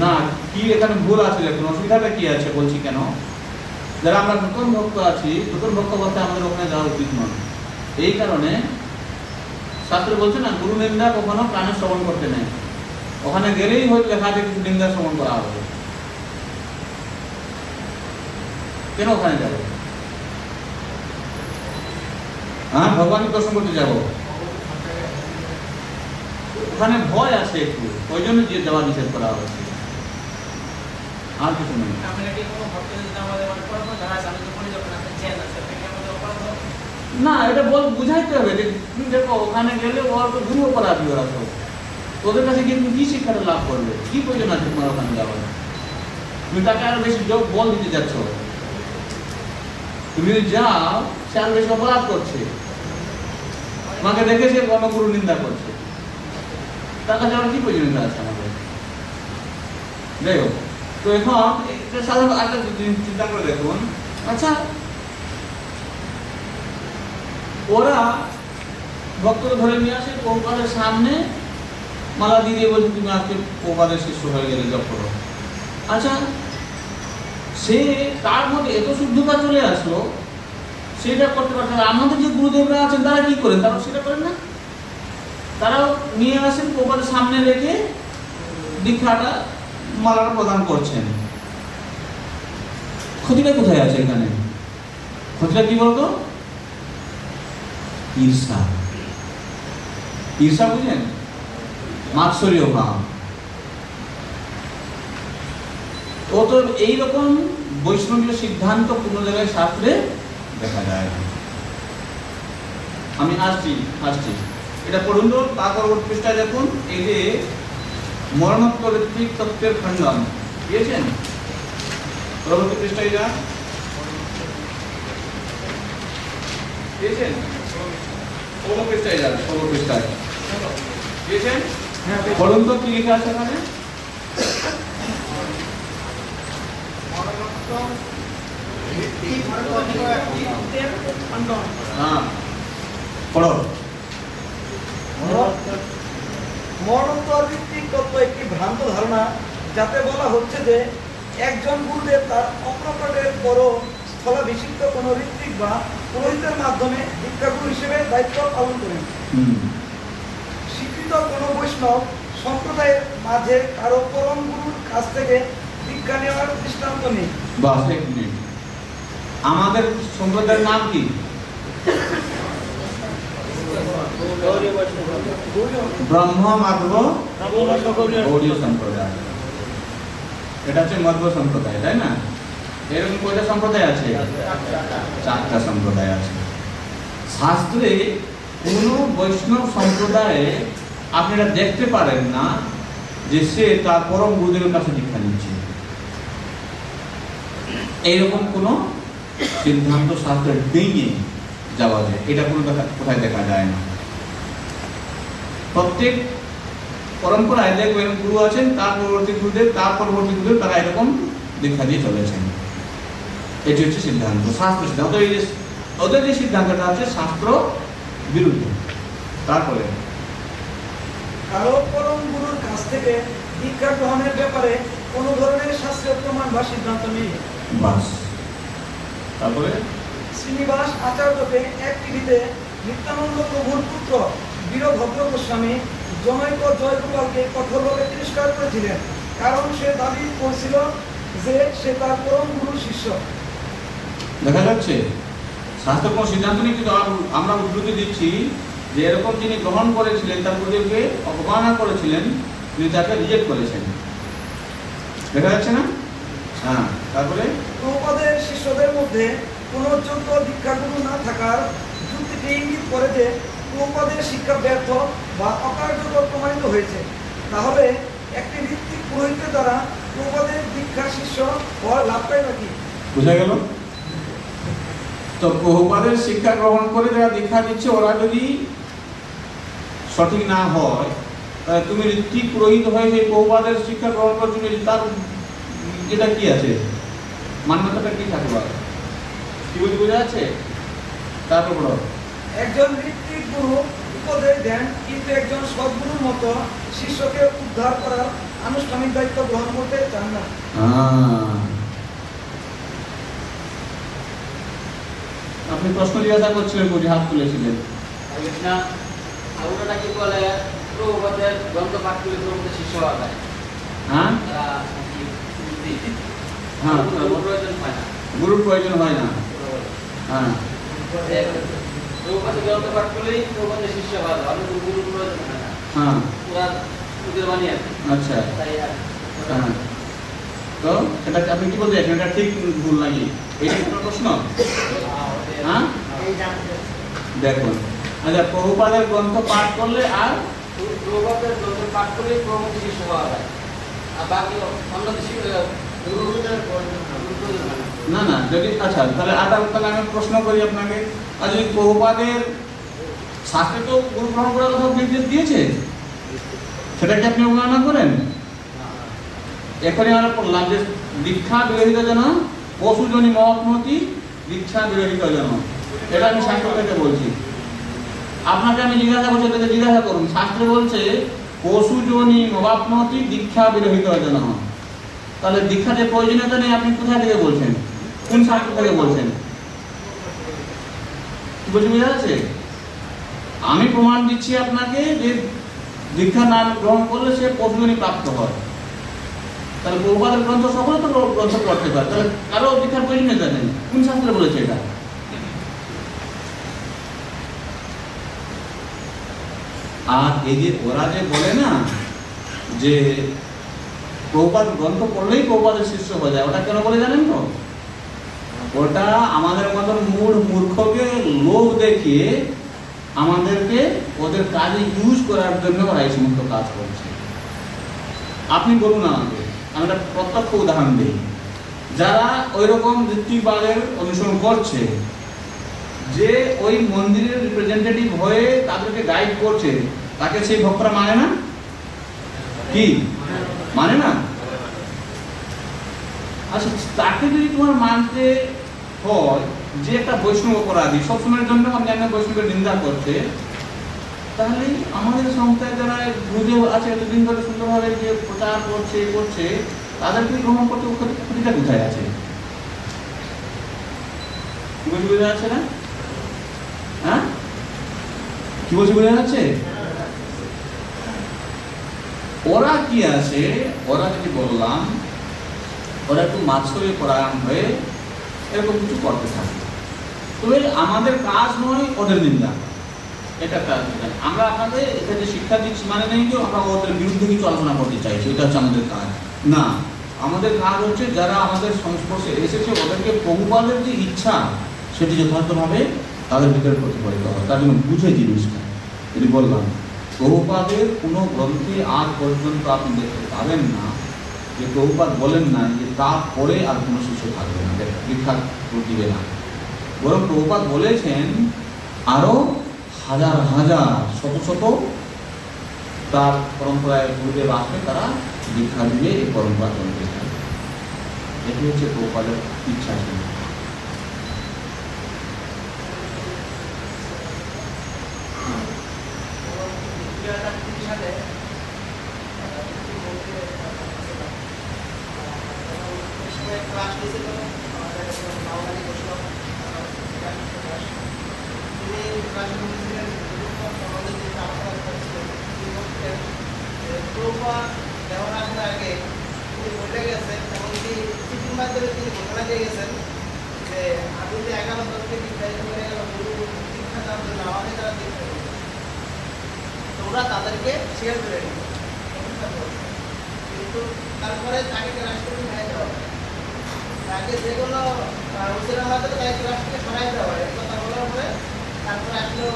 না, কি এখানে ভুল আছে দেখুন, অসুবিধাটা কি আছে বলছি কেন। যারা আমরা নতুন ভক্ত আছি, নতুন ভক্ত বলতে আমাদের ওখানে যাওয়া উচিত নয়। এই কারণে শাস্ত্র বলছে না, গুরু নিন্দা কখনো কানে শ্রবণ করতে নেই। ওখানে গেলেই হয়তো লেখা আছে কিছু নিন্দা শ্রবণ করা হবে। কেন ওখানে যাবো? হ্যাঁ, ভগবানকে দর্শন করতে যাবো, ওখানে ভয় আছে একটু, ওই জন্য যে যাওয়া নিষেধ করা হয়েছে, আর কিছু নেই। না, এটা বুঝাইতে হবে যে তুমি দেখো ওখানে গেলে ওর তো গুরু অপরাধী ওরা সব, তোদের কাছে গিয়ে তুমি কি শিক্ষাটা লাভ করবে? কি প্রয়োজন আছে তোমার ওখানে যাওয়ার? তুমি তাকে আরো বেশি বল দিতে যাচ্ছ। তুমি যদি যাও, সে আরো বেশি অপরাধ করছে, তোমাকে দেখে সে গুরু নিন্দা করছে, তার কাছে আমার কি প্রয়োজনীয়তা আছে আমাদের? যাই হোক, তো এখন সাধারণ একটা চিন্তা করে দেখুন। আচ্ছা, ওরা ভক্তকে ধরে নিয়ে আসে প্রভুপাদের সামনে, মালা দিয়ে দিয়ে বলছে তুমি আজকে প্রভুপাদের শিষ্য হয়ে গেলে, জপ করো। আচ্ছা, সে তার মধ্যে এত শুদ্ধতা চলে আসলো, সেটা করতে পারছে না। আমাদের যে গুরুদেবরা আছেন তারা কি করেন? তারাও সেটা করেন না। তারাও নিয়ে আসেন, প্রভুপাদের সামনে রেখে দীক্ষাটা, মালাটা প্রদান করছেন। ক্ষতিটা কোথায় আছে এখানে? ক্ষতিটা কি বলতো? ঈর্ষা। ঈর্ষা বুঝলেন? মাৎসর্য ভাব। ও তো এইরকম বৈষ্ণবীয় সিদ্ধান্ত কোনো জায়গায় শাস্ত্রে দেখা যায় না। আমি আসছি। এটা পড়ুন তো, তার পরবর্তী পৃষ্ঠায় দেখুন, এই যে মরণোত্তর ঋত্বিক তত্ত্বের খণ্ডন দিয়েছেন, পরবর্তী পৃষ্ঠায় যা দিয়েছেন, ষোলো পৃষ্ঠায় যান, 16 পৃষ্ঠায় দিয়েছেন। পড়ুন তো কি লেখা আছে এখানে। হ্যাঁ, পড়ো। মরণোত্তর ভিত্তিক তত্ত্ব একটি ভ্রান্ত ধারণা, যাতে বলা হচ্ছে যে একজন গুরুদেব তার অপ্রকটের পরও স্থলাভিষিক্ত কোনো ঋত্বিক বা পুরোহিতের মাধ্যমে দীক্ষাগুরু হিসেবে দায়িত্ব পালন করেন। স্বীকৃত কোনো বৈষ্ণব সম্প্রদায়ের মাঝে কারো পরম গুরুর কাছ থেকে দীক্ষা নেওয়ার দৃষ্টান্ত নেই। বাস, এক মিনিট। আমাদের সম্প্রদায়ের নাম কি? ব্রহ্ম মাধব গৌড়ীয় সম্প্রদায়। এটা হচ্ছে মধ্ব সম্প্রদায়, তাই না? এরকম কয়টা সম্প্রদায় আছে? 4টা সম্প্রদায় আছে। শাস্ত্রে কোন বৈষ্ণব সম্প্রদায়ে আপনারা দেখতে পারেন না যে সে তার পরম গুরুদেবের কাছে দীক্ষা নিচ্ছে। এইরকম কোন সিদ্ধান্ত শাস্ত্রে ভেঙে যাওয়া যায়, এটা কোনো কোথায় দেখা যায় না। প্রত্যেক পরম্পরায় দেখবেন গুরু আছেন, তার পরবর্তী গুরুদেব, তার পরবর্তী গুরুদেব, তারা এরকম দীক্ষা দিয়ে চলেছেন। এটি হচ্ছে সিদ্ধান্ত, শাস্ত্র সিদ্ধান্ত। ওদের যে সিদ্ধান্তটা আছে শাস্ত্র বিরুদ্ধ। তারপরে কারো পরম গুরুর কাছ থেকে দীক্ষা গ্রহণের ব্যাপারে কোনো ধরনের শাস্ত্রীয় প্রমাণ বা সিদ্ধান্ত নেই। বাস। তারপরে শ্রীনিবাস আচার্যকে এক টিভিতে নিত্যানন্দ প্রভুর পুত্র বীরভদ্র গোস্বামী জনৈক জয়গোপালকে কঠোরভাবে তিরস্কার করেছিলেন, কারণ সে দাবি করছিল যে সে তার পরম গুরুর শিষ্য। দেখা যাচ্ছে শাস্ত্র কোনো সিদ্ধান্ত নেই, কিন্তু আমরা উদ্ধৃতি দিচ্ছি যে এরকম যিনি গ্রহণ করেছিলেন, তার গুরুদেবকে অবমাননা করেছিলেন, তিনি তাকে রিজেক্ট করেছেন। দেখা যাচ্ছে না? হ্যাঁ। তারপরে প্রভুপাদের শিষ্যদের মধ্যে কোনো যোগ্য দীক্ষাগুরু না থাকার যুক্তিটি ইঙ্গিত করে যে প্রভুপাদের শিক্ষা ব্যর্থ বা অকার্যকর প্রমাণিত হয়েছে। তাহলে একটি ঋত্বিক পুরোহিতের দ্বারা প্রভুপাদের দীক্ষার শিষ্য হওয়ার লাভ পায় নাকি? বোঝা গেল তো? প্রভুপাদের শিক্ষা গ্রহণ করে যারা দীক্ষা দিচ্ছে, ওরা যদি সঠিক না হয়, তাহলে তুমি ঋত্বিক পুরোহিত হয়ে সেই প্রভুপাদের শিক্ষা গ্রহণ করছো, তার এটা কি আছে, মান্যতাটা কি থাকবে? কি বলতে বোঝা যাচ্ছে? তারপর বলো। একজন ঋত্বিক গুরু উপদেশ দেন, কিন্তু একজন সদ্গুরুর মতো শিষ্যকে উদ্ধার করার আনুষ্ঠানিক দায়িত্ব গ্রহণ করতে চান না। আপনি প্রশ্ন জিজ্ঞাসা করছিলেন, বুঝে হাত তুলেছিলেন। আমরা নাকি বলে প্রভুপাদের গ্রন্থ পাঠ করে প্রভুপাদের শিষ্য হওয়া যায়। হ্যাঁ হ্যাঁ, প্রয়োজন হয় না, গুরুর প্রয়োজন হয় না। হ্যাঁ, প্রভুপাদের গ্রন্থ পাঠ করলেই প্রভুপাদের শিষ্য হওয়া যায়, অন্য গুরুর প্রয়োজন হয় না। হ্যাঁ, পুরা পুজোর বানিয়ে আছে। আচ্ছা। তাই হ্যাঁ, তো এটা আপনি কি বলতে চাইছেন? এটা ঠিক ভুল নাকি? এটা কোনো প্রশ্ন? হ্যাঁ, দেখুন। আচ্ছা, প্রভুপাদের গ্রন্থ পাঠ করলে আর প্রভুপাদের গ্রন্থ পাঠ করলেই প্রভুপাদের শিষ্য হওয়া যায়, আর বাকি অন্য না না, যদি আচ্ছা তাহলে তাহলে আমি প্রশ্ন করি আপনাকে, আর যদি প্রভুপাদের শাস্ত্রে তো গুরু গ্রহণ করার কথা নির্দেশ দিয়েছে, সেটা কি আপনি অবমাননা করেন? এখনই আমরা বললাম যে দীক্ষা বিরোধিতা যেন পশুজনী মহৎমতি, দীক্ষা বিরোধিতা যেন, এটা আমি শাস্ত্র থেকে বলছি। আপনাকে আমি জিজ্ঞাসা করছি, তাকে জিজ্ঞাসা করুন। শাস্ত্রে বলছে পশু জনি নবাপনতি দীক্ষা বিরহিত জন। তাহলে দীক্ষা যে প্রয়োজনীয়তা নেই আপনি কোথায় থেকে বলছেন? কোন শাস্ত্র থেকে বলছেন? কি বলছি বোঝা যাচ্ছে? আমি প্রমাণ দিচ্ছি আপনাকে যে দীক্ষা না গ্রহণ করলে সে পশুজনি প্রাপ্ত হয়। তাহলে প্রভুপাদের গ্রন্থ সকলে তো গ্রন্থ পড়তে পারে, তাহলে কারো দীক্ষার প্রয়োজনীয়তা নেই। কোন শাস্ত্রে বলেছে এটা? আর এই যে ওরা যে বলে না যে প্রভুপাদ গ্রন্থ পড়লেই প্রভুপাদের শিষ্য হয়ে যায়, ওটা কেন বলে জানেন তো? ওটা আমাদের মতন মূর্খকে লোভ দেখিয়ে আমাদেরকে ওদের কাজে ইউজ করার জন্য ওরা এই সমস্ত কাজ করছে। আপনি বলুন আমাকে, আমি একটা প্রত্যক্ষ উদাহরণ দিই। যারা ওই রকম ঋত্বিকবাদের অনুসরণ করছে, যে ওই মন্দিরের রিপ্রেজেন্টেটিভ হয়ে তাদেরকে গাইড করছে, তাকে সেই ভক্তরা মানে না? কি মানে না? আচ্ছা, তাকে যদি তোমার মানতে হয় যে একটা বৈষ্ণব অপরাধী, সবসময়ের জন্য অন্যান্য বৈষ্ণবের নিন্দা করছে, তাহলে আমাদের সংস্থায় যারা গুরুদেব আছে এতদিন ধরে সুন্দরভাবে যে প্রচার করছে তাদেরকে গ্রহণ করতে ক্ষতিটা কোথায় আছে? কি বলছি বোঝা যাচ্ছে না? হ্যাঁ, কি বলছি বোঝা যাচ্ছে? ওরা কি আছে, ওরা যদি বললাম ওরা একটু মাছরে পরায়ণ হয়ে এরকম কিছু করতে থাকে, তবে আমাদের কাজ নয় ওদের নিন্দা। এটা কাজ আমরা আপনাদের এখানে শিক্ষা দিচ্ছি মানে নেই যে আমরা ওদের বিরুদ্ধে কিছু আলোচনা করতে চাইছি, এটা হচ্ছে আমাদের কাজ না। আমাদের কাজ হচ্ছে যারা আমাদের সংস্পর্শে এসেছে ওদেরকে প্রভুপাদের যে ইচ্ছা সেটি যথার্থভাবে তাদের ভিতরে প্রতিফলিত হয়, তার জন্য বুঝে জিনিসটা। যদি বললাম প্রভুপাদের কোনো গ্রন্থে আজ পর্যন্ত আপনি দেখতে পাবেন না যে প্রভুপাদ বলেন না যে তারপরে আর কোনো শিষ্য থাকবে না, দীক্ষা দিবে না। বরং প্রভুপাদ বলেছেন আরো হাজার হাজার শত শত তার পরম্পরায় গুরুদেব আসবে, তারা দীক্ষা দিবে, এই পরম্পরা চলতে থাকবে। এটি হচ্ছে প্রভুপাদের ইচ্ছা ছিল। তাদেরকে শেয়ার করে নিল, কিন্তু তারপরে তাকে ক্লাস করে নিয়ে যাওয়া হয়। তাকে যেগুলো উচিতের মাধ্যমে তাকে ক্লাস থেকে সরাই দেওয়া হয়, কথা বলার পরে তারপরে আসলো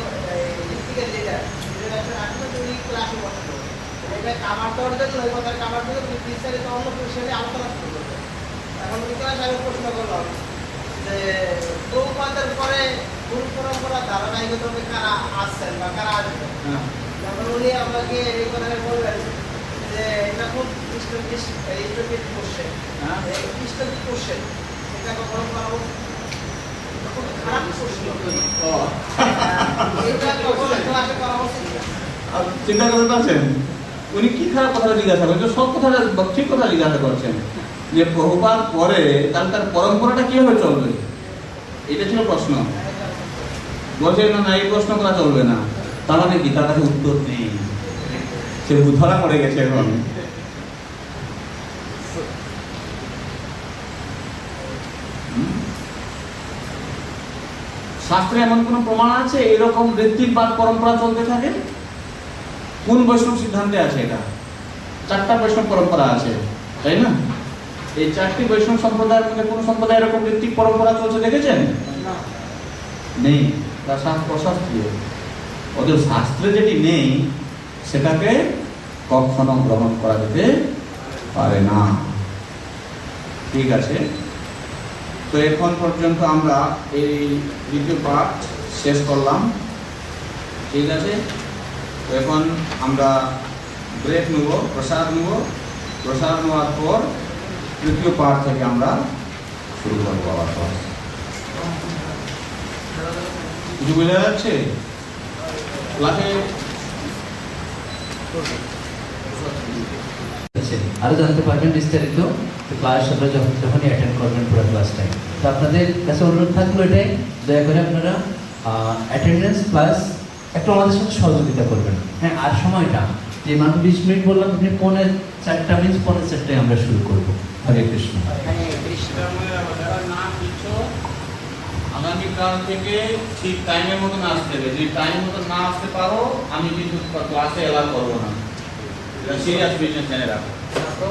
ঋত্বিকের লিডার আসলো, তুমি ক্লাসে বসলো, এটা কামার দেওয়ার জন্য ওই কথার কামার জন্য তুমি বিস্তারিত অন্য বিষয়ে আলোচনা শুরু করবে। এখন ক্লাস আমি প্রশ্ন করলাম যে প্রভুপাদের পরে গুরু পরম্পরা ধারাবাহিকভাবে কারা আসছেন বা কারা আসবেন। যখন উনি আমাকে এই কথাটা বললেন যে এটা খুব ইস্টোপিক কোশ্চেন, ইস্টোপিক কোশ্চেন, এটা কখনো পারবো খুব খারাপ কোশ্চেন, এটা কখনো ক্লাসে করা উচিত না। চিন্তা করতে পারছেন উনি কি খারাপ কথা জিজ্ঞাসা করছেন? সব কথাটা ঠিক কথা জিজ্ঞাসা করছেন যে প্রভুপাদ পরে তাহলে তার পরম্পরাটা কিভাবে চলবে, এটা ছিল প্রশ্ন। বলছে না এই প্রশ্ন করা চলবে না, তার মানে কি তার কাছে উত্তর নেই, সে ধরা পড়ে গেছে। এখন শাস্ত্রে এমন কোন প্রমাণ আছে এরকম ঋত্বিকবাদ পরম্পরা চলতে থাকে? কোন বৈষ্ণব সিদ্ধান্তে আছে এটা? 4টা বৈষ্ণব পরম্পরা আছে, তাই না? এই 4টি বৈষ্ণব সম্প্রদায়ের মধ্যে কোন সম্প্রদায় এরকম ঋত্বিক পরম্পরা চলছে দেখেছেন? নেই, তার অশাস্ত্রীয়। ওদের শাস্ত্রে যেটি নেই সেটাকে কখনো গ্রহণ করা যেতে পারে না। ঠিক আছে, তো এখন পর্যন্ত আমরা এই দ্বিতীয় পাঠ শেষ করলাম। ঠিক আছে, তো এখন আমরা ব্রেক নেব, প্রসাদ নেব। প্রসাদ নেওয়ার পর তৃতীয় পাঠ থেকে আমরা শুরু করবো আবার। কিছু বোঝা যাচ্ছে? ক্লাসে আরো জানতে পারবেন বিস্তারিত ক্লাস আপনারা যখনই অ্যাটেন্ড করবেন পুরো ক্লাসটাই। তো আপনাদের কাছে অনুরোধ থাকলো এটাই, দয়া করে আপনারা অ্যাটেন্ডেন্স প্লাস একটু আমাদের সাথে সহযোগিতা করবেন। হ্যাঁ, আর সময়টা যে মাত্র 20 মিনিট বললাম, আপনি 4:45 মিনিট 4:45 আমরা শুরু করবো। হরে কৃষ্ণ। নাম দিচ্ছ, আগামীকাল থেকে ঠিক টাইমের মতন আসতে হবে। যদি টাইম মতন না আসতে পারো, আমি কিন্তু ক্লাসে এলাও করবো না। এটা সিরিয়াস বিজনেস জেনে রাখো।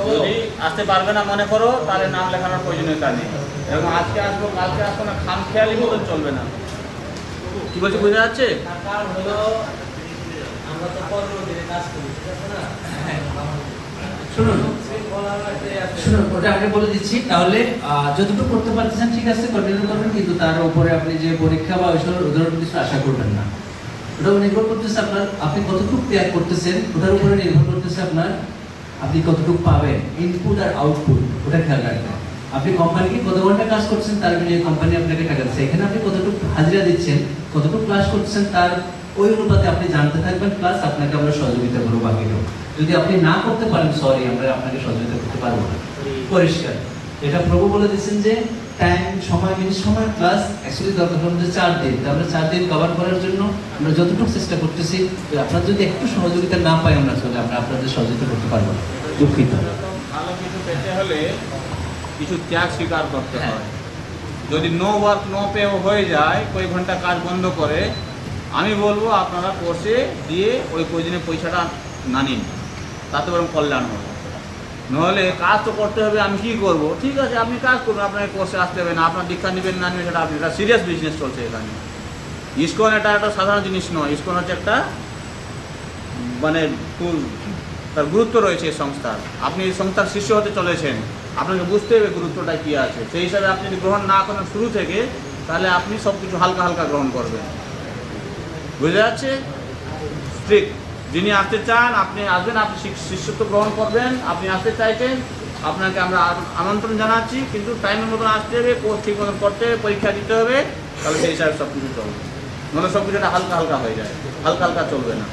যদি আসতে পারবে না মনে করো, তাহলে নাম লেখানোর প্রয়োজনীয়তা নেই। এবং আজকে আসবো কালকে আসবো না, খামখেয়ালি মতন চলবে না। কি বলছি বোঝা যাচ্ছে? কারণ হলো আমরা তো কর্মদিনে কাজ করি, ঠিক আছে না? শুনুন শুনুন, ওটা আমি বলে দিচ্ছি। তাহলে যতটুকু করতে পারতেছেন ঠিক আছে, কন্টিনিউ করবেন, কিন্তু তার উপরে আপনি যে পরীক্ষা বা ওইসব উদাহরণ কিছু আশা করবেন না। ওটা নির্ভর করতেছে আপনার, আপনি কতটুকু ত্যাগ করতেছেন, ওটার উপরে নির্ভর করতেছে আপনার আপনি কতটুকু পাবেন, ইনপুট আর আউটপুট, ওটা খেয়াল রাখবেন। আপনি কোম্পানিকে কত ঘন্টা কাজ করছেন, তার বিনিময়ে কোম্পানি আপনাকে টাকা দিচ্ছে। এখানে আপনি কতটুকু হাজিরা দিচ্ছেন, কতটুকু ক্লাস করছেন, তার ওই অনুপাতে আপনি জানতে থাকবেন, প্লাস আপনাকে আমরা সহযোগিতা করবো বাকিটাও। যদি আপনি না করতে পারেন, সরি, আমরা আপনাকে সহযোগিতা করতে পারবো না। পরিষ্কার, এটা প্রভু বলে দিচ্ছেন যে টাইম, সময়, মিনিট, সময় প্লাস অ্যাকচুয়ালি দরকার হচ্ছে 4 দিন। আমরা 4 দিন কভার করার জন্য আমরা যতটুকু চেষ্টা করতেছি, আপনার যদি একটু সহযোগিতা না পাই আমরা, তাহলে আমরা আপনাদের সহযোগিতা করতে পারবো না। দুঃখিত। ভালো কিছু পেতে হলে কিছু ত্যাগ স্বীকার করতে হয়। যদি নো ওয়ার্ক নো পে হয়ে যায়, কয়েক ঘন্টা কাজ বন্ধ করে, আমি বলবো আপনারা কোর্সে দিয়ে ওই প্রয়োজনীয় পয়সাটা না নিন, তাতে বরং কল্যাণ হবে। নাহলে কাজ তো করতে হবে, আমি কি করব? ঠিক আছে, আপনি কাজ করুন, আপনাকে কোর্সে আসতে হবে না, আপনার দীক্ষা নেবেন না নেবেন সেটা আপনি, এটা সিরিয়াস বিজনেস চলছে এখানে। ইসকন এটা একটা সাধারণ জিনিস নয়। ইসকন হচ্ছে একটা মানে তার গুরুত্ব রয়েছে এই সংস্থার। আপনি এই সংস্থার শিষ্য হতে চলেছেন, আপনাকে বুঝতে হবে গুরুত্বটা কী আছে। সেই হিসাবে আপনি যদি গ্রহণ না করেন শুরু থেকে, তাহলে আপনি সব কিছু হালকা হালকা গ্রহণ করবেন। বুঝে যাচ্ছে? স্ট্রিক্ট। যিনি আসতে চান আপনি আসবেন, আপনি শিষ্যত্ব গ্রহণ করবেন। আপনি আসতে চাইছেন, আপনাকে আমরা আমন্ত্রণ জানাচ্ছি, কিন্তু টাইমের মতন আসতে হবে, কোর্স ঠিক মতন করতে হবে, পরীক্ষা দিতে হবে, তাহলে সেই হিসাবে সব কিছু চলবে। নাহলে সব কিছু হালকা হালকা হয়ে যায়, হালকা হালকা চলবে না।